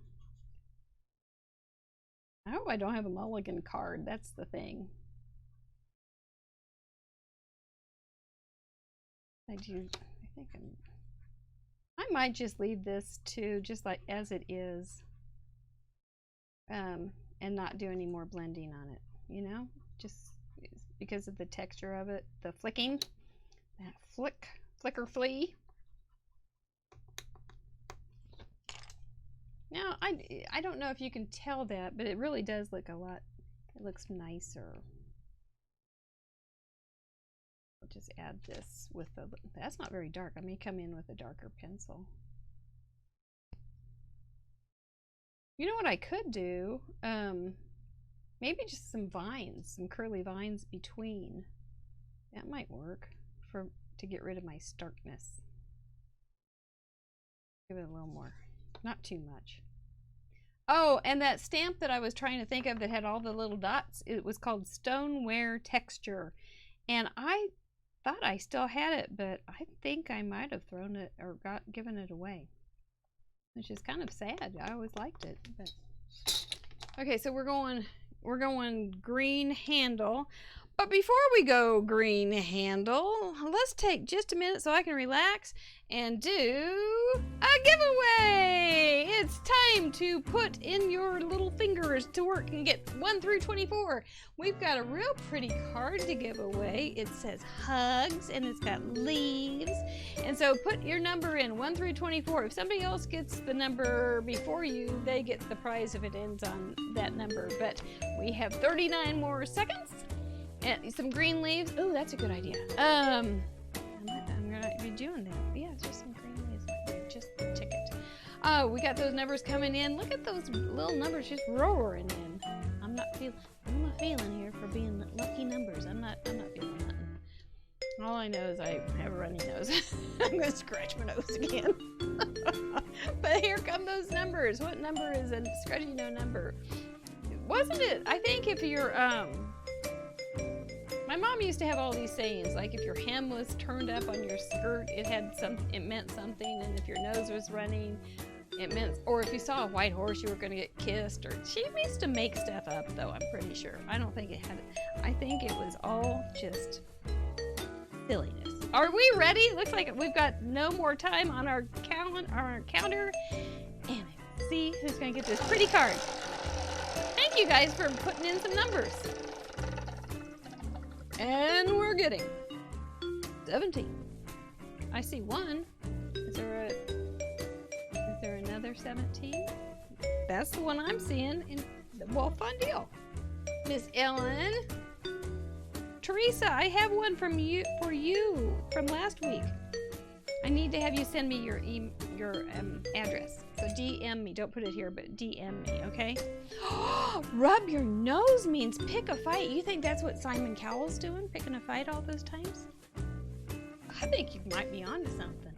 I hope I don't have a mulligan card. That's the thing. I think I might just leave this to just like as it is, and not do any more blending on it, you know, just because of the texture of it, the flicking, that flicker flea. Now, I don't know if you can tell that, but it really does look a lot, it looks nicer. I'll just add this with the, that's not very dark. I may come in with a darker pencil. You know what I could do? Maybe just some vines, some curly vines between. That might work to get rid of my starkness. Give it a little more. Not too much. Oh, and that stamp that I was trying to think of that had all the little dots, it was called Stoneware Texture. And I thought I still had it, but I think I might have thrown it or given it away, which is kind of sad. I always liked it. But okay, so we're going green handle. But before we go green handle, let's take just a minute so I can relax and do a giveaway. It's time to put in your little fingers to work and get 1 through 24. We've got a real pretty card to give away. It says hugs and it's got leaves. And so put your number in 1 through 24. If somebody else gets the number before you, they get the prize if it ends on that number. But we have 39 more seconds. And some green leaves. Oh, that's a good idea. I'm gonna be doing that. Yeah, just some green leaves. Just the ticket. Oh, we got those numbers coming in. Look at those little numbers just roaring in. I'm not feeling here for being lucky numbers. I'm not feeling nothing. All I know is I have a runny nose. I'm gonna scratch my nose again. But here come those numbers. What number is a scratchy no number? Wasn't it? I think if you're my mom used to have all these sayings, like if your hem was turned up on your skirt, it meant something, and if your nose was running, it meant, or if you saw a white horse, you were going to get kissed, or she used to make stuff up, though, I'm pretty sure. I don't think it had, I think it was all just silliness. Are we ready? Looks like we've got no more time on our counter, and let's see who's going to get this pretty card. Thank you guys for putting in some numbers. And we're getting 17. I see one. Is there another 17? That's the one I'm seeing. Well, fun deal. Miss Ellen. Teresa, I have one for you from last week. I need to have you send me your address. So DM me. Don't put it here, but DM me, okay? Rub your nose means pick a fight. You think that's what Simon Cowell's doing? Picking a fight all those times? I think you might be onto something.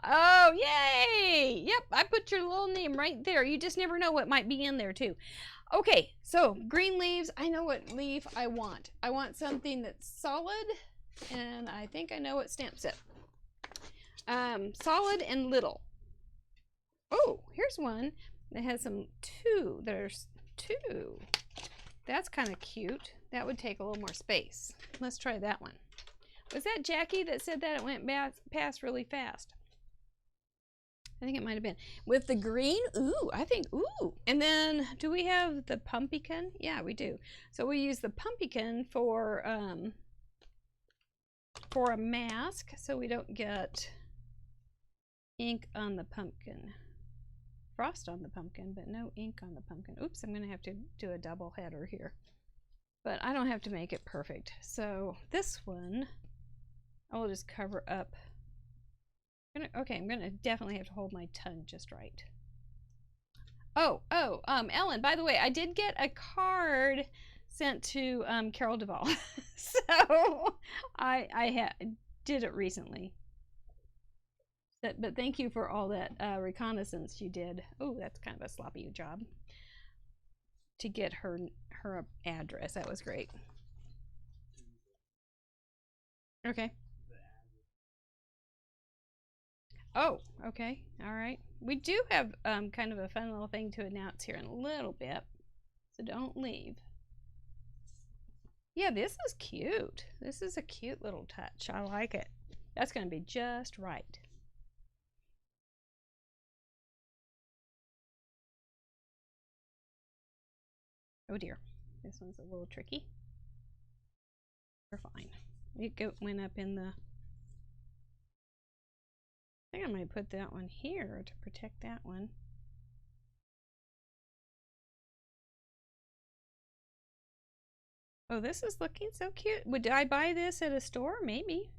Oh, yay! Yep, I put your little name right there. You just never know what might be in there, too. Okay, so green leaves. I know what leaf I want. I want something that's solid, and I think I know what stamp set. Solid and little. Oh, here's one that has two. There's two. That's kind of cute. That would take a little more space. Let's try that one. Was that Jackie that said that it went past really fast? I think it might have been. With the green, ooh, I think, ooh. And then, do we have the pumpkin? Yeah, we do. So we use the pumpkin for a mask so we don't get ink on the pumpkin. Frost on the pumpkin, but no ink on the pumpkin. Oops, I'm going to have to do a double header here. But I don't have to make it perfect. So this one, I will just cover up. Okay, I'm going to definitely have to hold my tongue just right. Ellen, by the way, I did get a card sent to Carol Duvall. So I did it recently. But thank you for all that reconnaissance you did. Oh, that's kind of a sloppy job to get her address. That was great. Okay. Oh, okay. All right. We do have kind of a fun little thing to announce here in a little bit, so don't leave. Yeah, this is cute. This is a cute little touch. I like it. That's going to be just right. Oh dear, this one's a little tricky. We're fine. It went up in the... I think I might put that one here to protect that one. Oh, this is looking so cute. Would I buy this at a store? Maybe.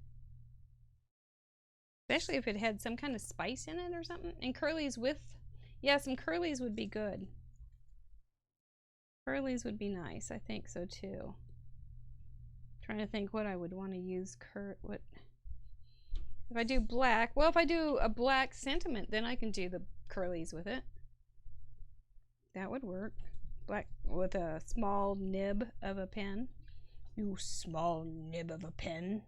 Especially if it had some kind of spice in it or something. And curlies with... Yeah, some curlies would be good. Curlies would be nice. I think so too. Trying to think what I would want to use. What... If I do black... Well, if I do a black sentiment, then I can do the curlies with it. That would work. Black with a small nib of a pen. You small nib of a pen.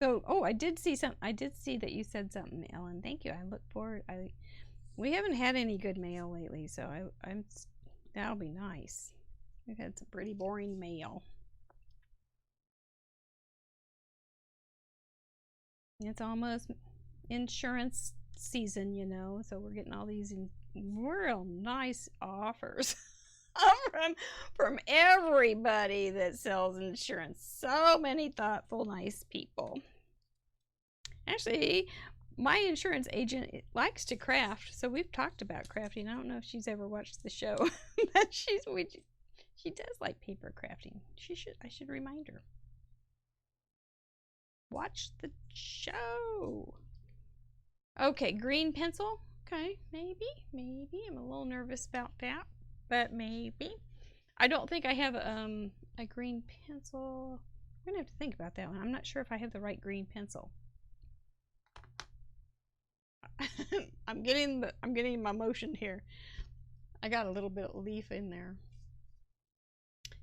So, oh, I did see that you said something, Ellen. Thank you. I look forward. We haven't had any good mail lately, so that'll be nice. We've had some pretty boring mail. It's almost insurance season, you know, so we're getting all these real nice offers from everybody that sells insurance. So many thoughtful, nice people. Actually, my insurance agent likes to craft, so we've talked about crafting. I don't know if she's ever watched the show, but she does like paper crafting. I should remind her. Watch the show. Okay, green pencil. Okay, maybe. I'm a little nervous about that, but maybe. I don't think I have a green pencil. I'm gonna have to think about that one. I'm not sure if I have the right green pencil. I'm getting my motion here. I got a little bit of leaf in there.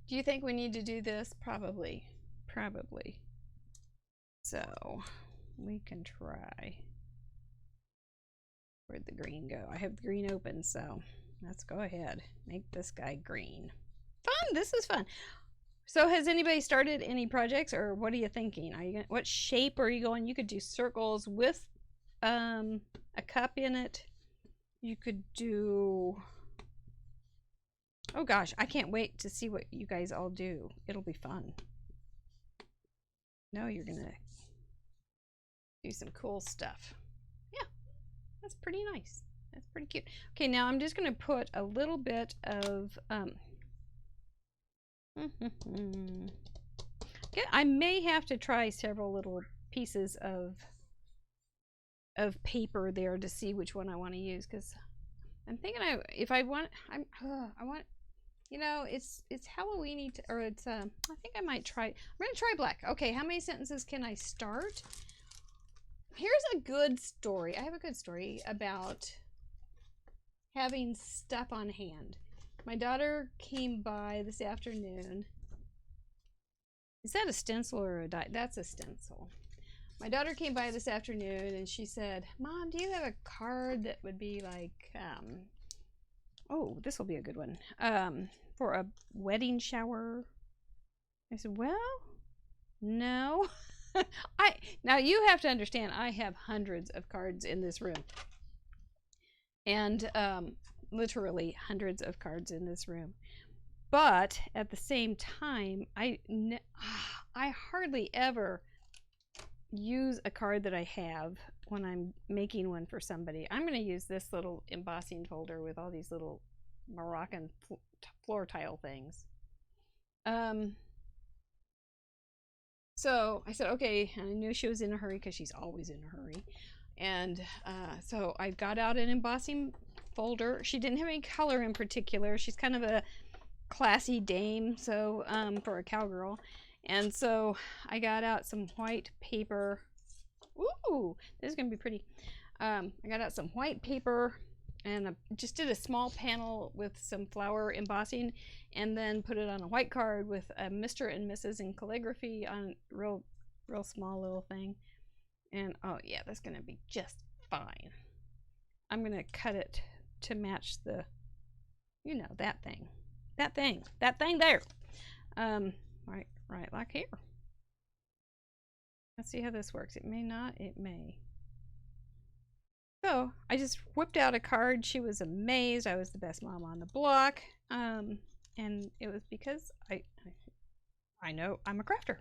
Do you think we need to do this? Probably. So we can try. Where'd the green go? I have the green open, so let's go ahead. Make this guy green. Fun! This is fun. So has anybody started any projects, or what are you thinking? What shape are you going? You could do circles with a cup in it. You could do... Oh gosh, I can't wait to see what you guys all do. It'll be fun. No, you're gonna do some cool stuff. Yeah, that's pretty nice. That's pretty cute. Okay, now I'm just gonna put a little bit of I may have to try several little pieces of paper there to see which one I want to use, because I'm thinking I want, you know, it's Halloween-y, or it's I think I might try. I'm gonna try black. Okay, how many sentences can I start? Here's a good story. I have a good story about having stuff on hand. My daughter came by this afternoon. Is that a stencil or a die? That's a stencil. My daughter came by this afternoon and she said, "Mom, do you have a card that would be like, oh, this will be a good one, for a wedding shower?" I said, "Well, no." Now you have to understand, I have hundreds of cards in this room. And literally hundreds of cards in this room. But at the same time, I hardly ever use a card that I have when I'm making one for somebody. I'm going to use this little embossing folder with all these little Moroccan floor tile things. So I said, okay, and I knew she was in a hurry because she's always in a hurry. And so I got out an embossing folder. She didn't have any color in particular. She's kind of a classy dame, so for a cowgirl. And so I got out some white paper. Ooh, this is gonna be pretty. I got out some white paper and just did a small panel with some flower embossing, and then put it on a white card with a Mr. and Mrs. in calligraphy on real small little thing. And oh yeah, that's gonna be just fine. I'm gonna cut it to match the You know, that thing. That thing. That thing there. Right like here. Let's see how this works. It may not, it may. So I just whipped out a card. She was amazed. I was the best mom on the block. And it was because I know I'm a crafter.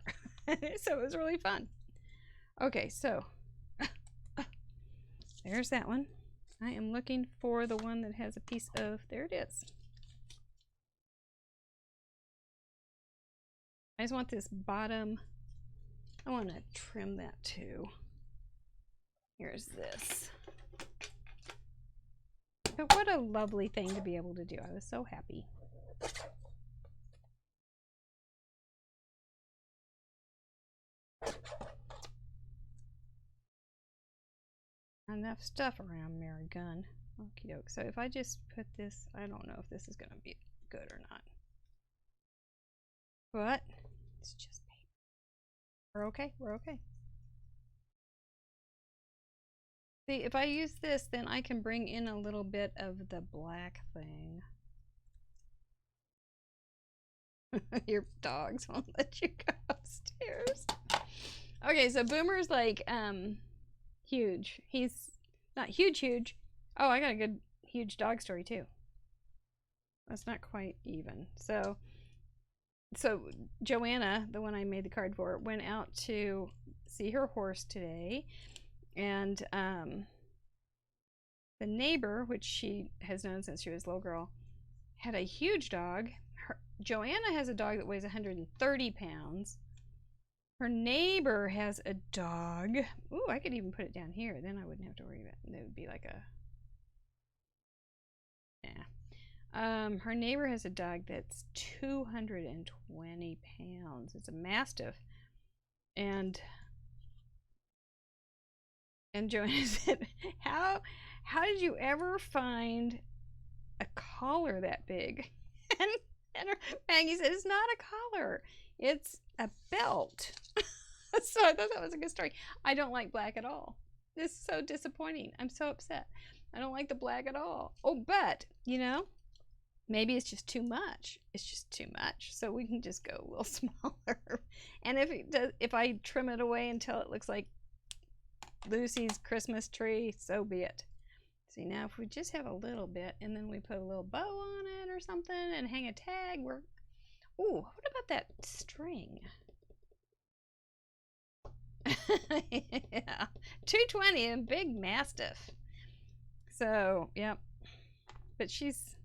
So it was really fun. Okay, so there's that one. I am looking for the one that has a piece of, there it is. I just want this bottom, I want to trim that too. Here's this. But what a lovely thing to be able to do. I was so happy. Enough stuff around Mary Gunn. Okie doke. So if I just put this, I don't know if this is going to be good or not. But it's just paper. We're okay. We're okay. See, if I use this, then I can bring in a little bit of the black thing. Your dogs won't let you go upstairs. Okay, so Boomer's like huge. He's not huge. Oh, I got a good huge dog story too. That's not quite even. So Joanna, the one I made the card for, went out to see her horse today, and the neighbor, which she has known since she was a little girl, had a huge dog. Joanna has a dog that weighs 130 pounds. Her neighbor has a dog. Ooh, I could even put it down here. Then I wouldn't have to worry about it. It would be like a... Yeah. Her neighbor has a dog that's 220 pounds. It's a Mastiff. And Joanna said, how did you ever find a collar that big? And Maggie said, it's not a collar. It's a belt. So I thought that was a good story. I don't like black at all. This is so disappointing. I'm so upset. I don't like the black at all. Oh, but, you know, maybe it's just too much. It's just too much. So we can just go a little smaller. And if I trim it away until it looks like Lucy's Christmas tree, so be it. See, now if we just have a little bit and then we put a little bow on it or something and hang a tag, we're... Ooh, what about that string? Yeah, 220, a big Mastiff. So, yep. But she's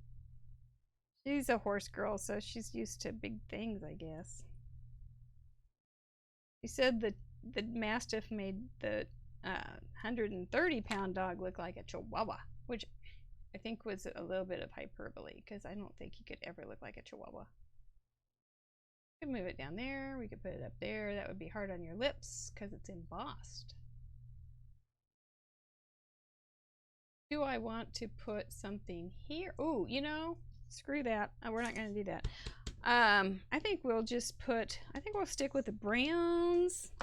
a horse girl, so she's used to big things, I guess. She said that the Mastiff made the 130-pound dog look like a Chihuahua, which I think was a little bit of hyperbole, because I don't think he could ever look like a Chihuahua. We could move it down there. We could put it up there. That would be hard on your lips because it's embossed. Do I want to put something here? Oh, you know, screw that. Oh, we're not going to do that. I think we'll just put, I think we'll stick with the browns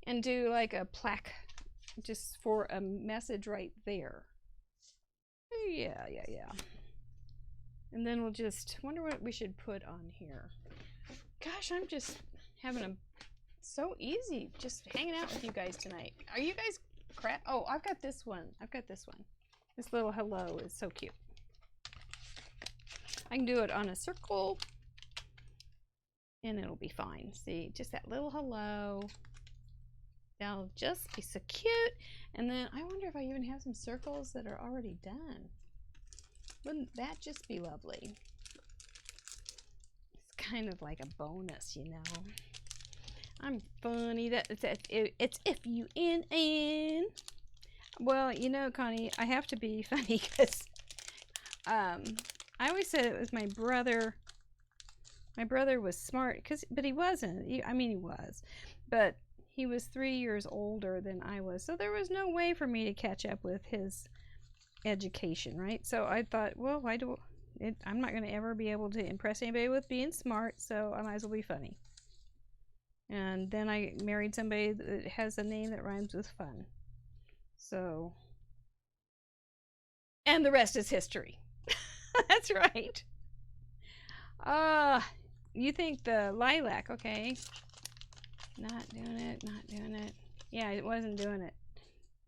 and do like a plaque just for a message right there. Yeah. And then we'll just wonder what we should put on here. Gosh, I'm just having a so easy just hanging out with you guys tonight. Are you guys crap? Oh, I've got this one. This little hello is so cute. I can do it on a circle and it'll be fine. See, just that little hello. That'll just be so cute. And then I wonder if I even have some circles that are already done. Wouldn't that just be lovely? It's kind of like a bonus, you know. I'm funny. It's F-U-N-N. Well, you know, Connie, I have to be funny because I always said it was my brother. My brother was smart, but he wasn't. I mean, he was. But he was 3 years older than I was. So there was no way for me to catch up with his education, right? So I thought, well, I'm not going to ever be able to impress anybody with being smart, so I might as well be funny. And then I married somebody that has a name that rhymes with fun. So, and the rest is history. That's right. You think the lilac, okay. Not doing it, not doing it. Yeah, it wasn't doing it.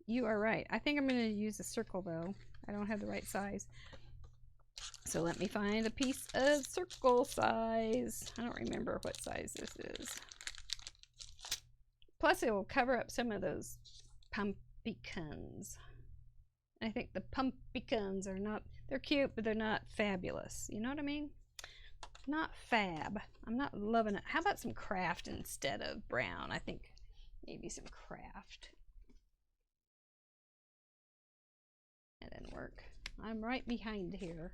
You are right. I think I'm going to use a circle, though. I don't have the right size. So let me find a piece of circle size. I don't remember what size this is. Plus, it will cover up some of those pumpkins. I think the pumpkins are not, they're cute, but they're not fabulous. You know what I mean? Not fab. I'm not loving it. How about some craft instead of brown? I think maybe some craft. That didn't work. I'm right behind here.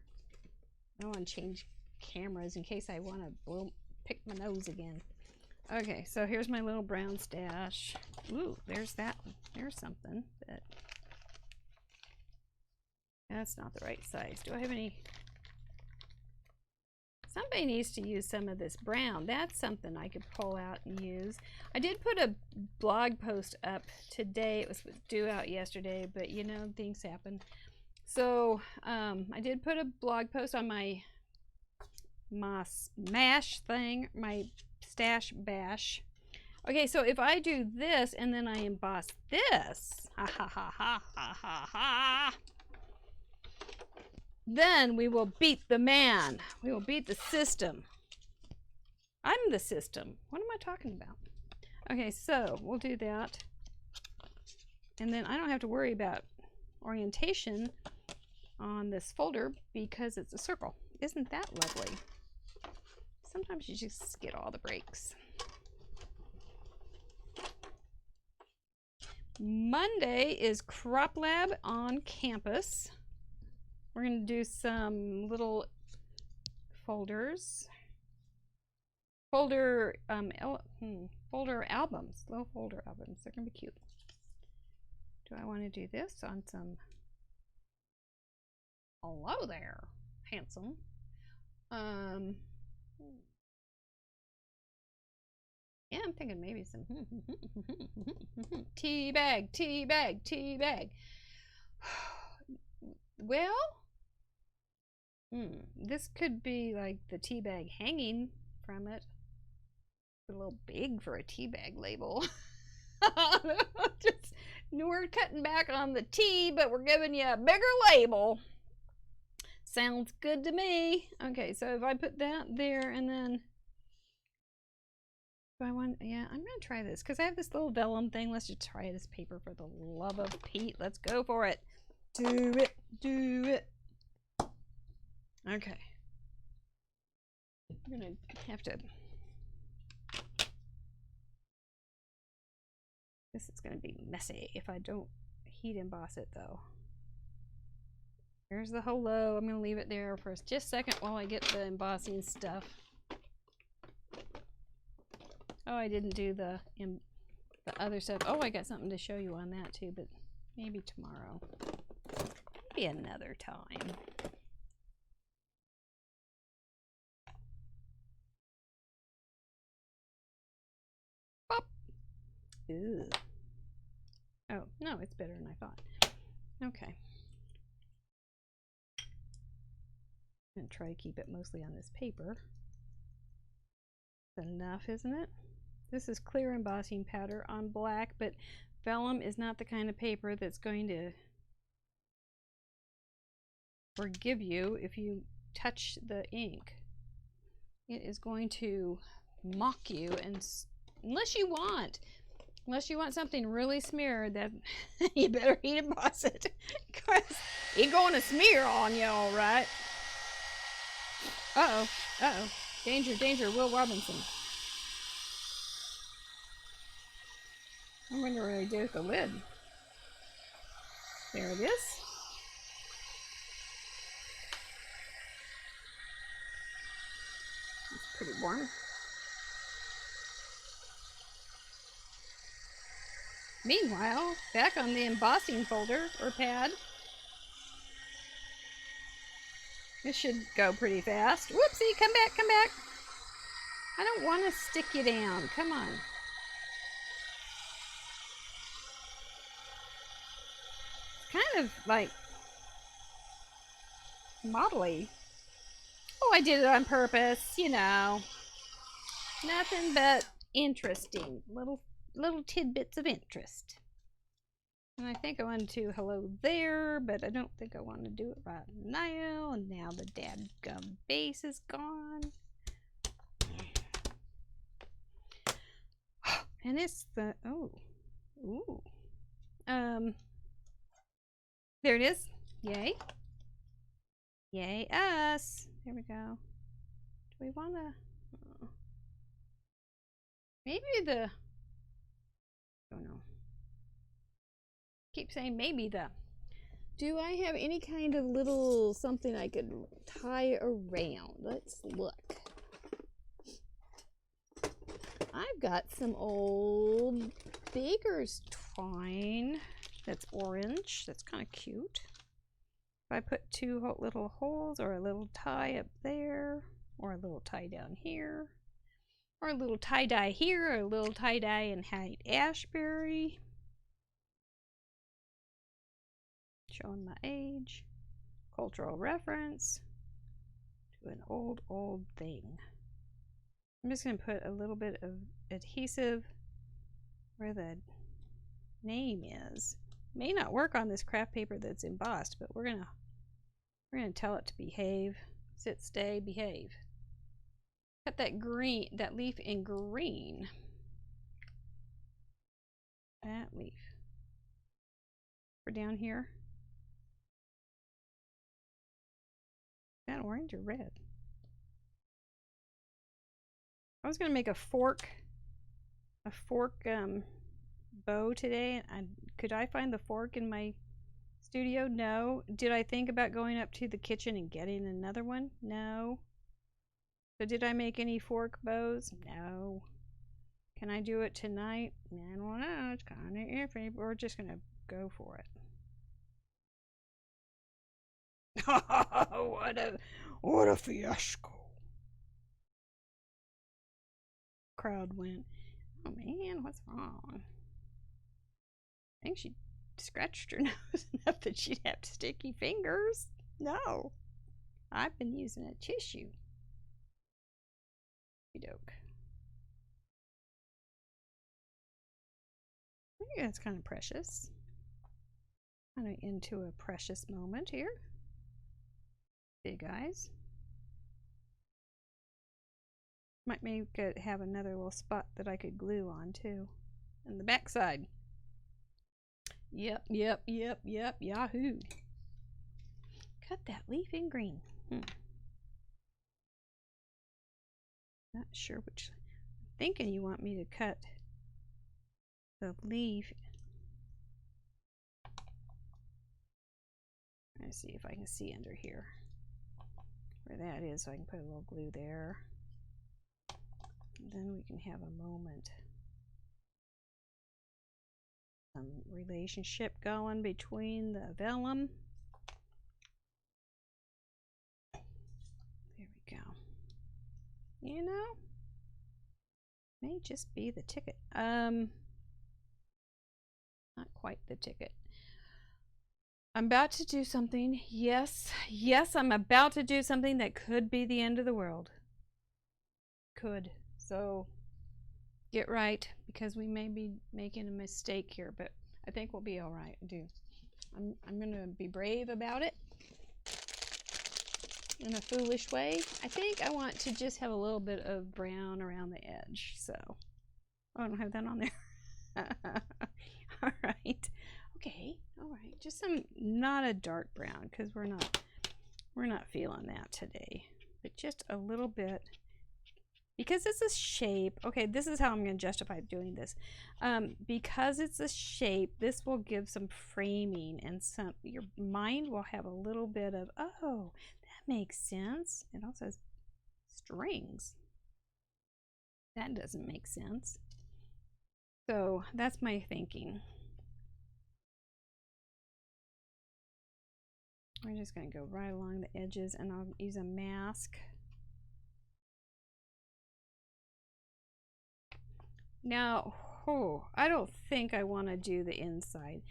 I don't want to change cameras in case I want to pick my nose again. Okay, so here's my little brown stash. Ooh, there's that. There's something. But that's not the right size. Do I have any? Somebody needs to use some of this brown. That's something I could pull out and use. I did put a blog post up today. It was due out yesterday, but you know, things happen. So I did put a blog post on my smash thing, my stash bash. Okay, so if I do this and then I emboss this, ha ha ha ha ha ha ha, then we will beat the man. We will beat the system. I'm the system. What am I talking about? Okay, so we'll do that. And then I don't have to worry about orientation on this folder because it's a circle. Isn't that lovely? Sometimes you just get all the breaks. Monday is Crop Lab on campus. We're going to do some little folders. Folder albums. Little folder albums. They're going to be cute. Do I want to do this on some... Hello there, handsome. Yeah, I'm thinking maybe some tea bag, tea bag, tea bag. Well, this could be like the tea bag hanging from it. A little big for a tea bag label. Just, we're cutting back on the tea, but we're giving you a bigger label. Sounds good to me. Okay, so if I put that there and then do I want, yeah, I'm gonna try this because I have this little vellum thing. Let's just try this paper for the love of Pete. Let's go for it. Do it, do it. Okay. I'm gonna have to, this is gonna be messy if I don't heat emboss it though. Here's the hello. I'm gonna leave it there for just a second while I get the embossing stuff. Oh, I didn't do the other stuff. Oh, I got something to show you on that too, but maybe tomorrow. Maybe another time. Pop. Ew. Oh, no, it's better than I thought. Okay. I'm going to try to keep it mostly on this paper. That's enough, isn't it? This is clear embossing powder on black, but vellum is not the kind of paper that's going to forgive you if you touch the ink. It is going to mock you, and unless you want something really smeared, that you better heat emboss it, because it's going to smear on you, all right. Uh-oh, uh-oh. Danger, danger, Will Robinson. I wonder what I did with the lid. There it is. It's pretty warm. Meanwhile, back on the embossing folder or pad, this should go pretty fast. Whoopsie, come back, come back. I don't want to stick you down. Come on. It's kind of like modelly. Oh, I did it on purpose, you know. Nothing but interesting. Little tidbits of interest. And I think I want to hello there, but I don't think I want to do it right now. And now the dadgum base is gone. And it's the, oh, ooh. There it is. Yay. Yay us. There we go. Do we want to, maybe the, oh no. Keep saying maybe the, do I have any kind of little something I could tie around? Let's look. I've got some old baker's twine that's orange. That's kind of cute. If I put two little holes or a little tie up there, or a little tie down here, or a little tie-dye here, or a little tie-dye in Haight Ashbury. Showing my age. Cultural reference to an old thing. I'm just going to put a little bit of adhesive where the name is. May not work on this craft paper that's embossed, but we're gonna tell it to behave. Sit, stay, behave. Cut that green, that leaf in green. That leaf. We're down here. Is that orange or red? I was gonna make a fork bow today. And could I find the fork in my studio? No. Did I think about going up to the kitchen and getting another one? No. So did I make any fork bows? No. Can I do it tonight? I don't know. It's kind of iffy. We're just gonna go for it. what a fiasco. Crowd went, oh man, what's wrong? I think she scratched her nose enough that she'd have sticky fingers. No, I've been using a tissue. Doke. I think that's kind of precious. Kind of into a precious moment here. Big eyes. Might make it have another little spot that I could glue on too. And the back side. Yep, yahoo. Cut that leaf in green. Not sure which. I'm thinking you want me to cut the leaf. Let's see if I can see under here where that is, so I can put a little glue there. And then we can have a moment. Some relationship going between the vellum. There we go. You know, may just be the ticket. Not quite the ticket. I'm about to do something. Yes, I'm about to do something that could be the end of the world. Could. So get right, because we may be making a mistake here, but I think we'll be all right. I'm gonna be brave about it in a foolish way. I think I want to just have a little bit of brown around the edge. So I don't have that on there. All right. Okay. All right. Just not a dark brown, because we're not feeling that today, but just a little bit. Because it's a shape, okay, this is how I'm going to justify doing this. Because it's a shape, this will give some framing, and your mind will have a little bit of, oh, that makes sense. It also has strings. That doesn't make sense. So that's my thinking. We're just going to go right along the edges, and I'll use a mask. Now, I don't think I want to do the inside.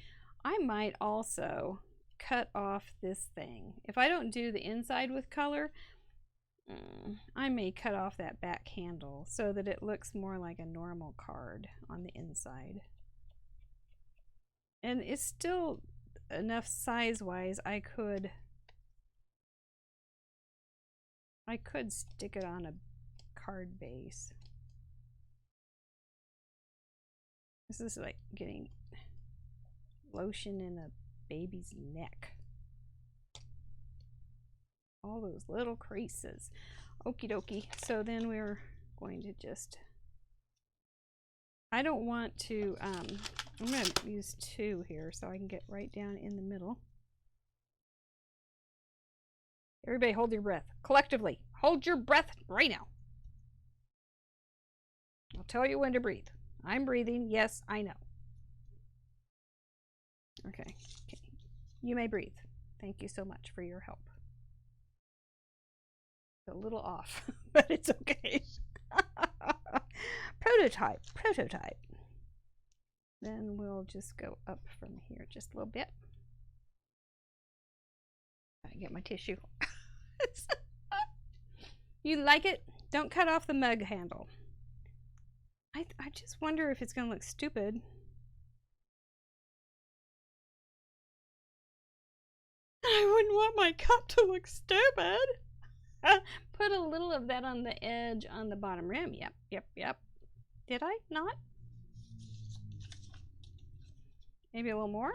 I might also cut off this thing. If I don't do the inside with color, I may cut off that back handle so that it looks more like a normal card on the inside. And it's still enough size-wise I could stick it on a card base. This is like getting lotion in a baby's neck. All those little creases. Okie dokie. So then we're going to just, I don't want to, I'm going to use 2 here so I can get right down in the middle. Everybody hold your breath. Collectively, hold your breath right now. I'll tell you when to breathe. I'm breathing. Yes, I know. Okay. You may breathe. Thank you so much for your help. A little off, but it's okay. Prototype. Then we'll just go up from here just a little bit. I get my tissue. You like it? Don't cut off the mug handle. I just wonder if it's going to look stupid. I wouldn't want my cup to look stupid. Put a little of that on the edge on the bottom rim. Yep. Did I not? Maybe a little more?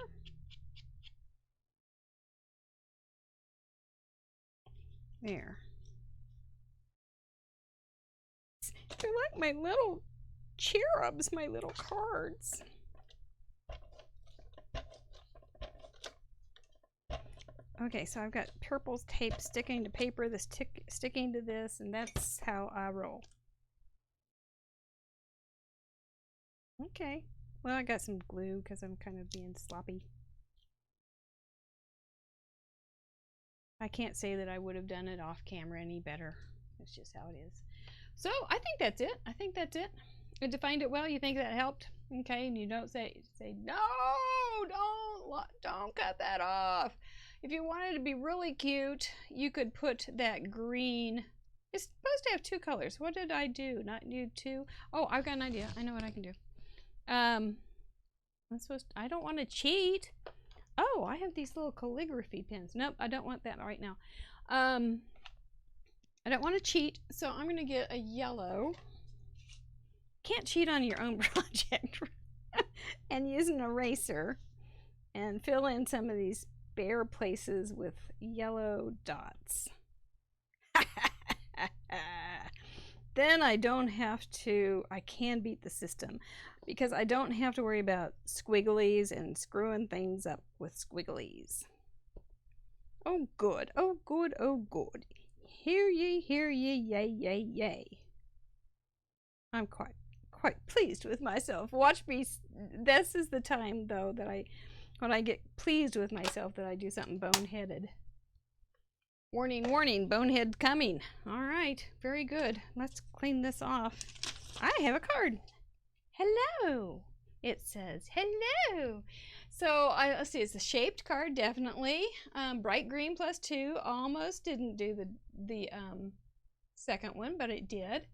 There. They're like my little cherubs, my little cards. Okay, so I've got purple tape sticking to paper, this sticking to this, and that's how I roll. Okay, well, I got some glue because I'm kind of being sloppy. I can't say that I would have done it off camera any better. It's just how it is. So I think that's it. I defined it well. You think that helped? Okay, and you don't say no, don't cut that off. If you wanted to be really cute, you could put that green. It's supposed to have 2 colors. What did I do? Not do 2? Oh, I've got an idea. I know what I can do. I don't want to cheat. Oh, I have these little calligraphy pens. Nope, I don't want that right now. I don't want to cheat, so I'm going to get a yellow. Can't cheat on your own project. And use an eraser and fill in some of these bare places with yellow dots. Then I can beat the system because I don't have to worry about squigglies and screwing things up with squigglies. Oh good, oh good, oh good. Hear ye, yay, yay, yay. I'm quite pleased with myself. Watch me. This is the time though that when I get pleased with myself that I do something boneheaded. Warning, warning, bonehead coming. All right, very good. Let's clean this off. I have a card. Hello. It says hello. So let's see, it's a shaped card, definitely. Bright green +2. Almost didn't do the second one, but it did.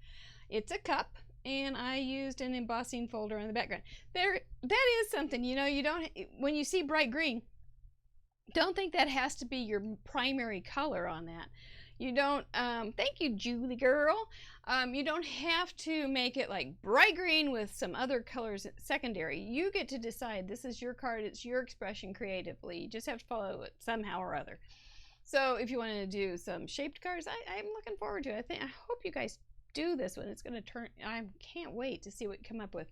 It's a cup. And I used an embossing folder in the background. That is something, you know, when you see bright green, don't think that has to be your primary color on that. You don't, thank you, Julie girl. You don't have to make it like bright green with some other colors secondary. You get to decide. This is your card. It's your expression creatively. You just have to follow it somehow or other. So if you want to do some shaped cards, I'm looking forward to it. I hope you guys do this one. It's going to turn, I can't wait to see what you come up with.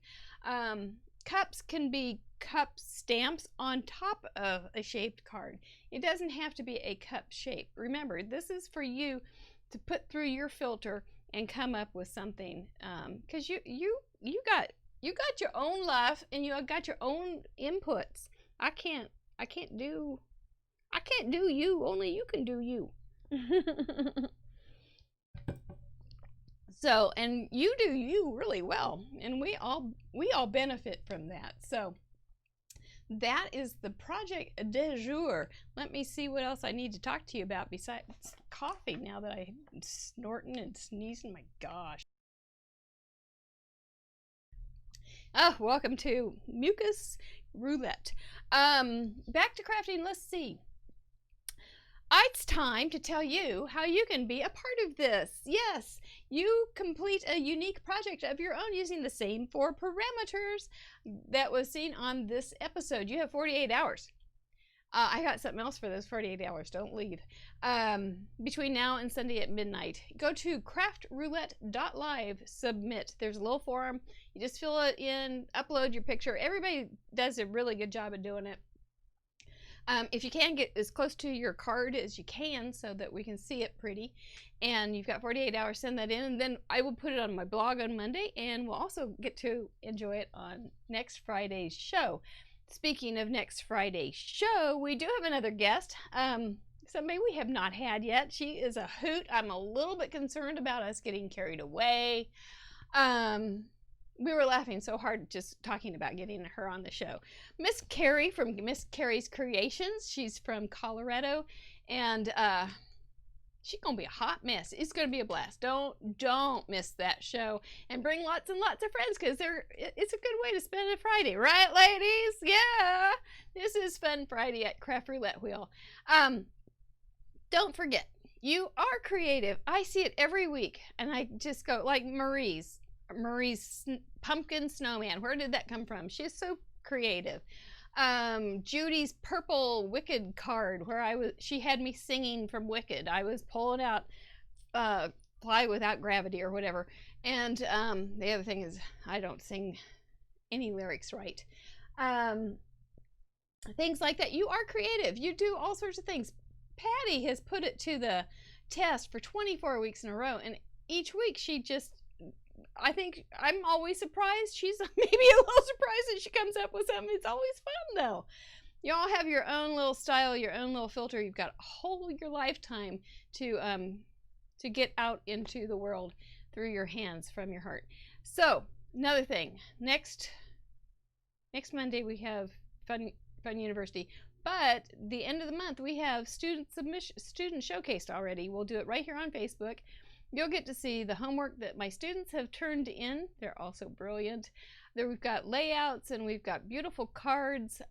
Cups can be cup stamps on top of a shaped card. It doesn't have to be a cup shape. Remember, this is for you to put through your filter and come up with something, because you got your own life and you got your own inputs. I can't do you. Only you can do you. So, and you do you really well, and we all benefit from that. So that is the project du jour. Let me see what else I need to talk to you about besides coffee now that I'm snorting and sneezing. My gosh. Oh, welcome to Mucus Roulette. Back to crafting. Let's see. It's time to tell you how you can be a part of this. Yes, you complete a unique project of your own using the same 4 parameters that was seen on this episode. You have 48 hours. I got something else for those 48 hours. Don't leave. Between now and Sunday at midnight. Go to craftroulette.live, submit. There's a little form. You just fill it in, upload your picture. Everybody does a really good job of doing it. If you can, get as close to your card as you can so that we can see it pretty. And you've got 48 hours, send that in, and then I will put it on my blog on Monday, and we'll also get to enjoy it on next Friday's show. Speaking of next Friday's show, we do have another guest, somebody we have not had yet. She is a hoot. I'm a little bit concerned about us getting carried away. We were laughing so hard just talking about getting her on the show. Miss Carrie from Miss Carrie's Creations. She's from Colorado, and she's gonna be a hot mess. It's gonna be a blast. Don't miss that show, and bring lots and lots of friends, because it's a good way to spend a Friday, right, ladies? Yeah, this is Fun Friday at Craft Roulette Wheel. Don't forget, you are creative. I see it every week, and I just go like Marie's pumpkin snowman. Where did that come from? She's so creative. Judy's purple Wicked card, where she had me singing from Wicked. I was pulling out Fly Without Gravity or whatever. And the other thing is, I don't sing any lyrics right. Things like that. You are creative. You do all sorts of things. Patty has put it to the test for 24 weeks in a row, and each week she just, I think I'm always surprised. She's maybe a little surprised that she comes up with something. It's always fun, though. You all have your own little style, your own little filter. You've got a whole your lifetime to get out into the world through your hands from your heart. So another thing, next Monday we have Fun University, but the end of the month we have student showcased already. We'll do it right here on Facebook. You'll get to see the homework that my students have turned in. They're also brilliant. There we've got layouts, and we've got beautiful cards.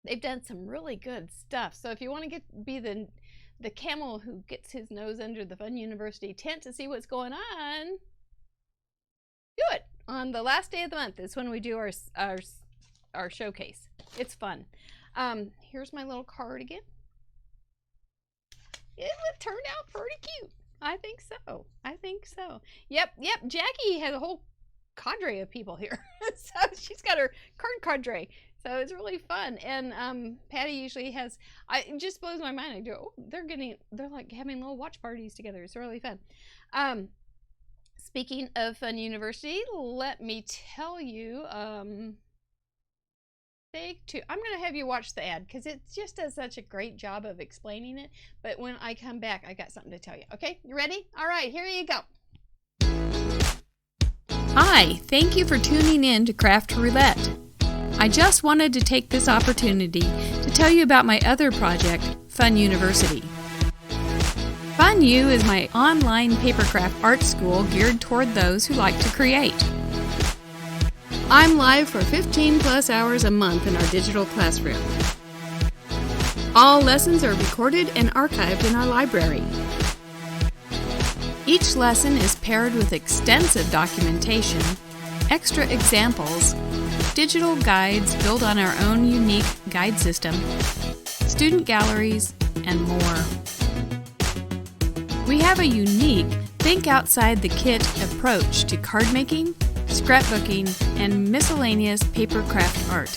They've done some really good stuff. So if you want to be the camel who gets his nose under the Fun University tent to see what's going on, do it on the last day of the month. Is when we do our showcase. It's fun. Here's my little card again. It turned out pretty cute. I think so. I think so. Yep. Jackie has a whole cadre of people here. So she's got her card cadre. So it's really fun. And Patty usually has, it just blows my mind. I go, oh, they're like having little watch parties together. It's really fun. Speaking of Fun University, let me tell you, I'm going to have you watch the ad, because it just does such a great job of explaining it. But when I come back, I got something to tell you. Okay, you ready? All right, here you go. Hi, thank you for tuning in to Craft Roulette. I just wanted to take this opportunity to tell you about my other project, Fun University. Fun U is my online papercraft art school geared toward those who like to create. I'm live for 15 plus hours a month in our digital classroom. All lessons are recorded and archived in our library. Each lesson is paired with extensive documentation, extra examples, digital guides built on our own unique guide system, student galleries, and more. We have a unique think outside the kit approach to card making, scrapbooking, and miscellaneous papercraft art.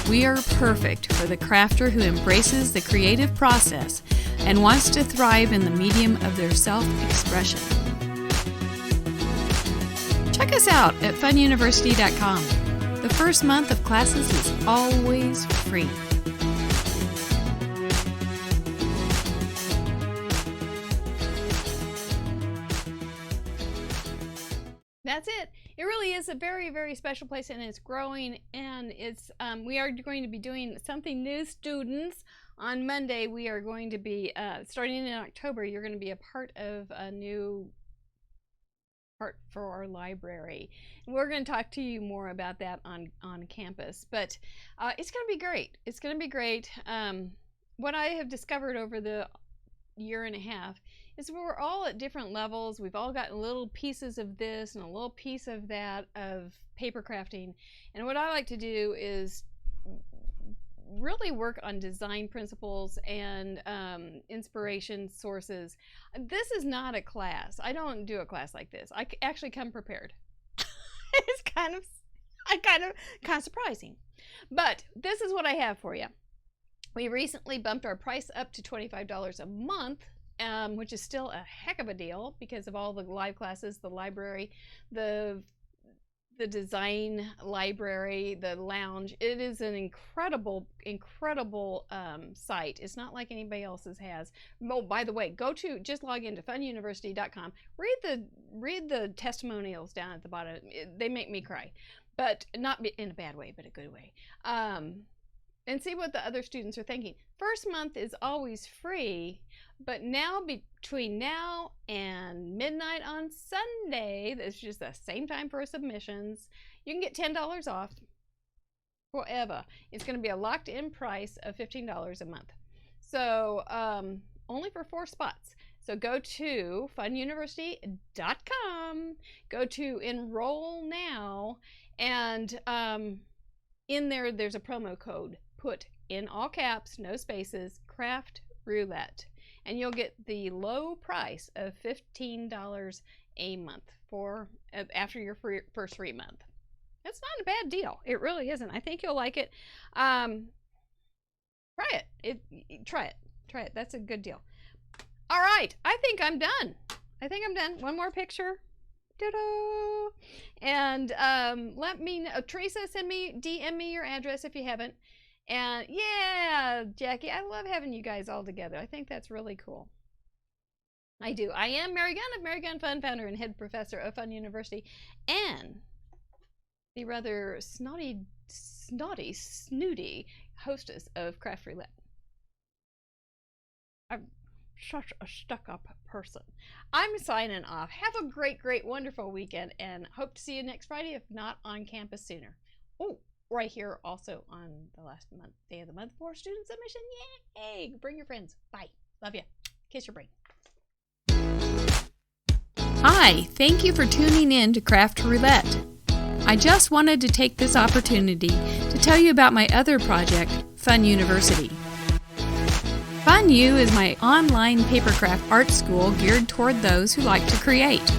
We are perfect for the crafter who embraces the creative process and wants to thrive in the medium of their self-expression. Check us out at fununiversity.com. The first month of classes is always free. That's it. It really really is a very, very special place, and it's growing, and it's we are going to be doing something new, students. On Monday, we are going to be, starting in October, you're going to be a part of a new part for our library. And we're going to talk to you more about that on campus, but it's going to be great. It's going to be great. What I have discovered over the year and a half is we're all at different levels. We've all got little pieces of this and a little piece of that of paper crafting. And what I like to do is really work on design principles and inspiration sources. This is not a class. I don't do a class like this. I actually come prepared. It's kind of surprising. But this is what I have for you. We recently bumped our price up to $25 a month, which is still a heck of a deal because of all the live classes, the library, the design library, the lounge. It is an incredible site. It's not like anybody else's has. Oh, by the way, just log into fununiversity.com. Read the testimonials down at the bottom. They make me cry, but not in a bad way, but a good way. And see what the other students are thinking. First month is always free, but now between now and midnight on Sunday, that's just the same time for submissions, you can get $10 off forever. It's going to be a locked-in price of $15 a month. So only for 4 spots. So go to fununiversity.com, go to enroll now, and in there's a promo code. Put in all caps, no spaces, Craft Roulette, and you'll get the low price of $15 a month after your first free month. That's not a bad deal. It really isn't. I think you'll like it. Try it. Try it. That's a good deal. All right. I think I'm done. One more picture. Ta-da! And let me know. Teresa, DM me your address if you haven't. And yeah, Jackie, I love having you guys all together. I think that's really cool. I do. I am Mary Gunn of Mary Gunn Fun, founder and head professor of Fun University, and the rather snooty hostess of Craft Roulette. I'm such a stuck-up person. I'm signing off. Have a great, wonderful weekend, and hope to see you next Friday, if not on campus sooner. Oh, right here also on the last day of the month for student submission. Yay! Bring your friends. Bye. Love you. Kiss your brain. Hi, thank you for tuning in to Craft Roulette. I just wanted to take this opportunity to tell you about my other project, Fun University. Fun U is my online papercraft art school geared toward those who like to create.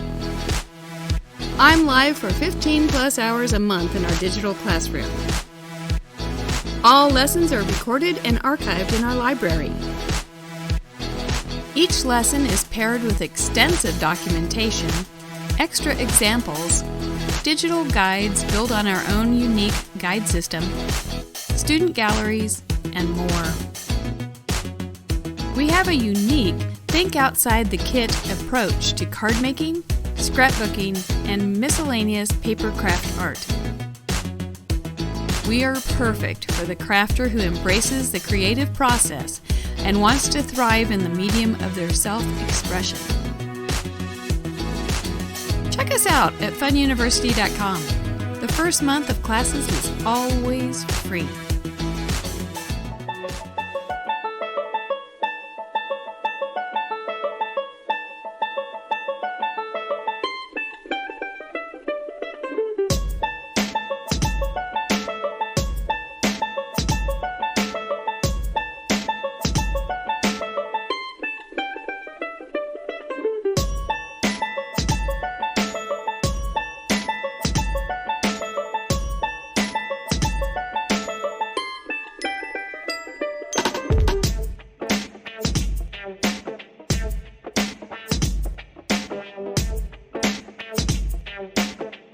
I'm live for 15+ hours a month in our digital classroom. All lessons are recorded and archived in our library. Each lesson is paired with extensive documentation, extra examples, digital guides built on our own unique guide system, student galleries, and more. We have a unique think outside the kit approach to card making, scrapbooking, and miscellaneous papercraft art. We are perfect for the crafter who embraces the creative process and wants to thrive in the medium of their self-expression. Check us out at fununiversity.com. The first month of classes is always free.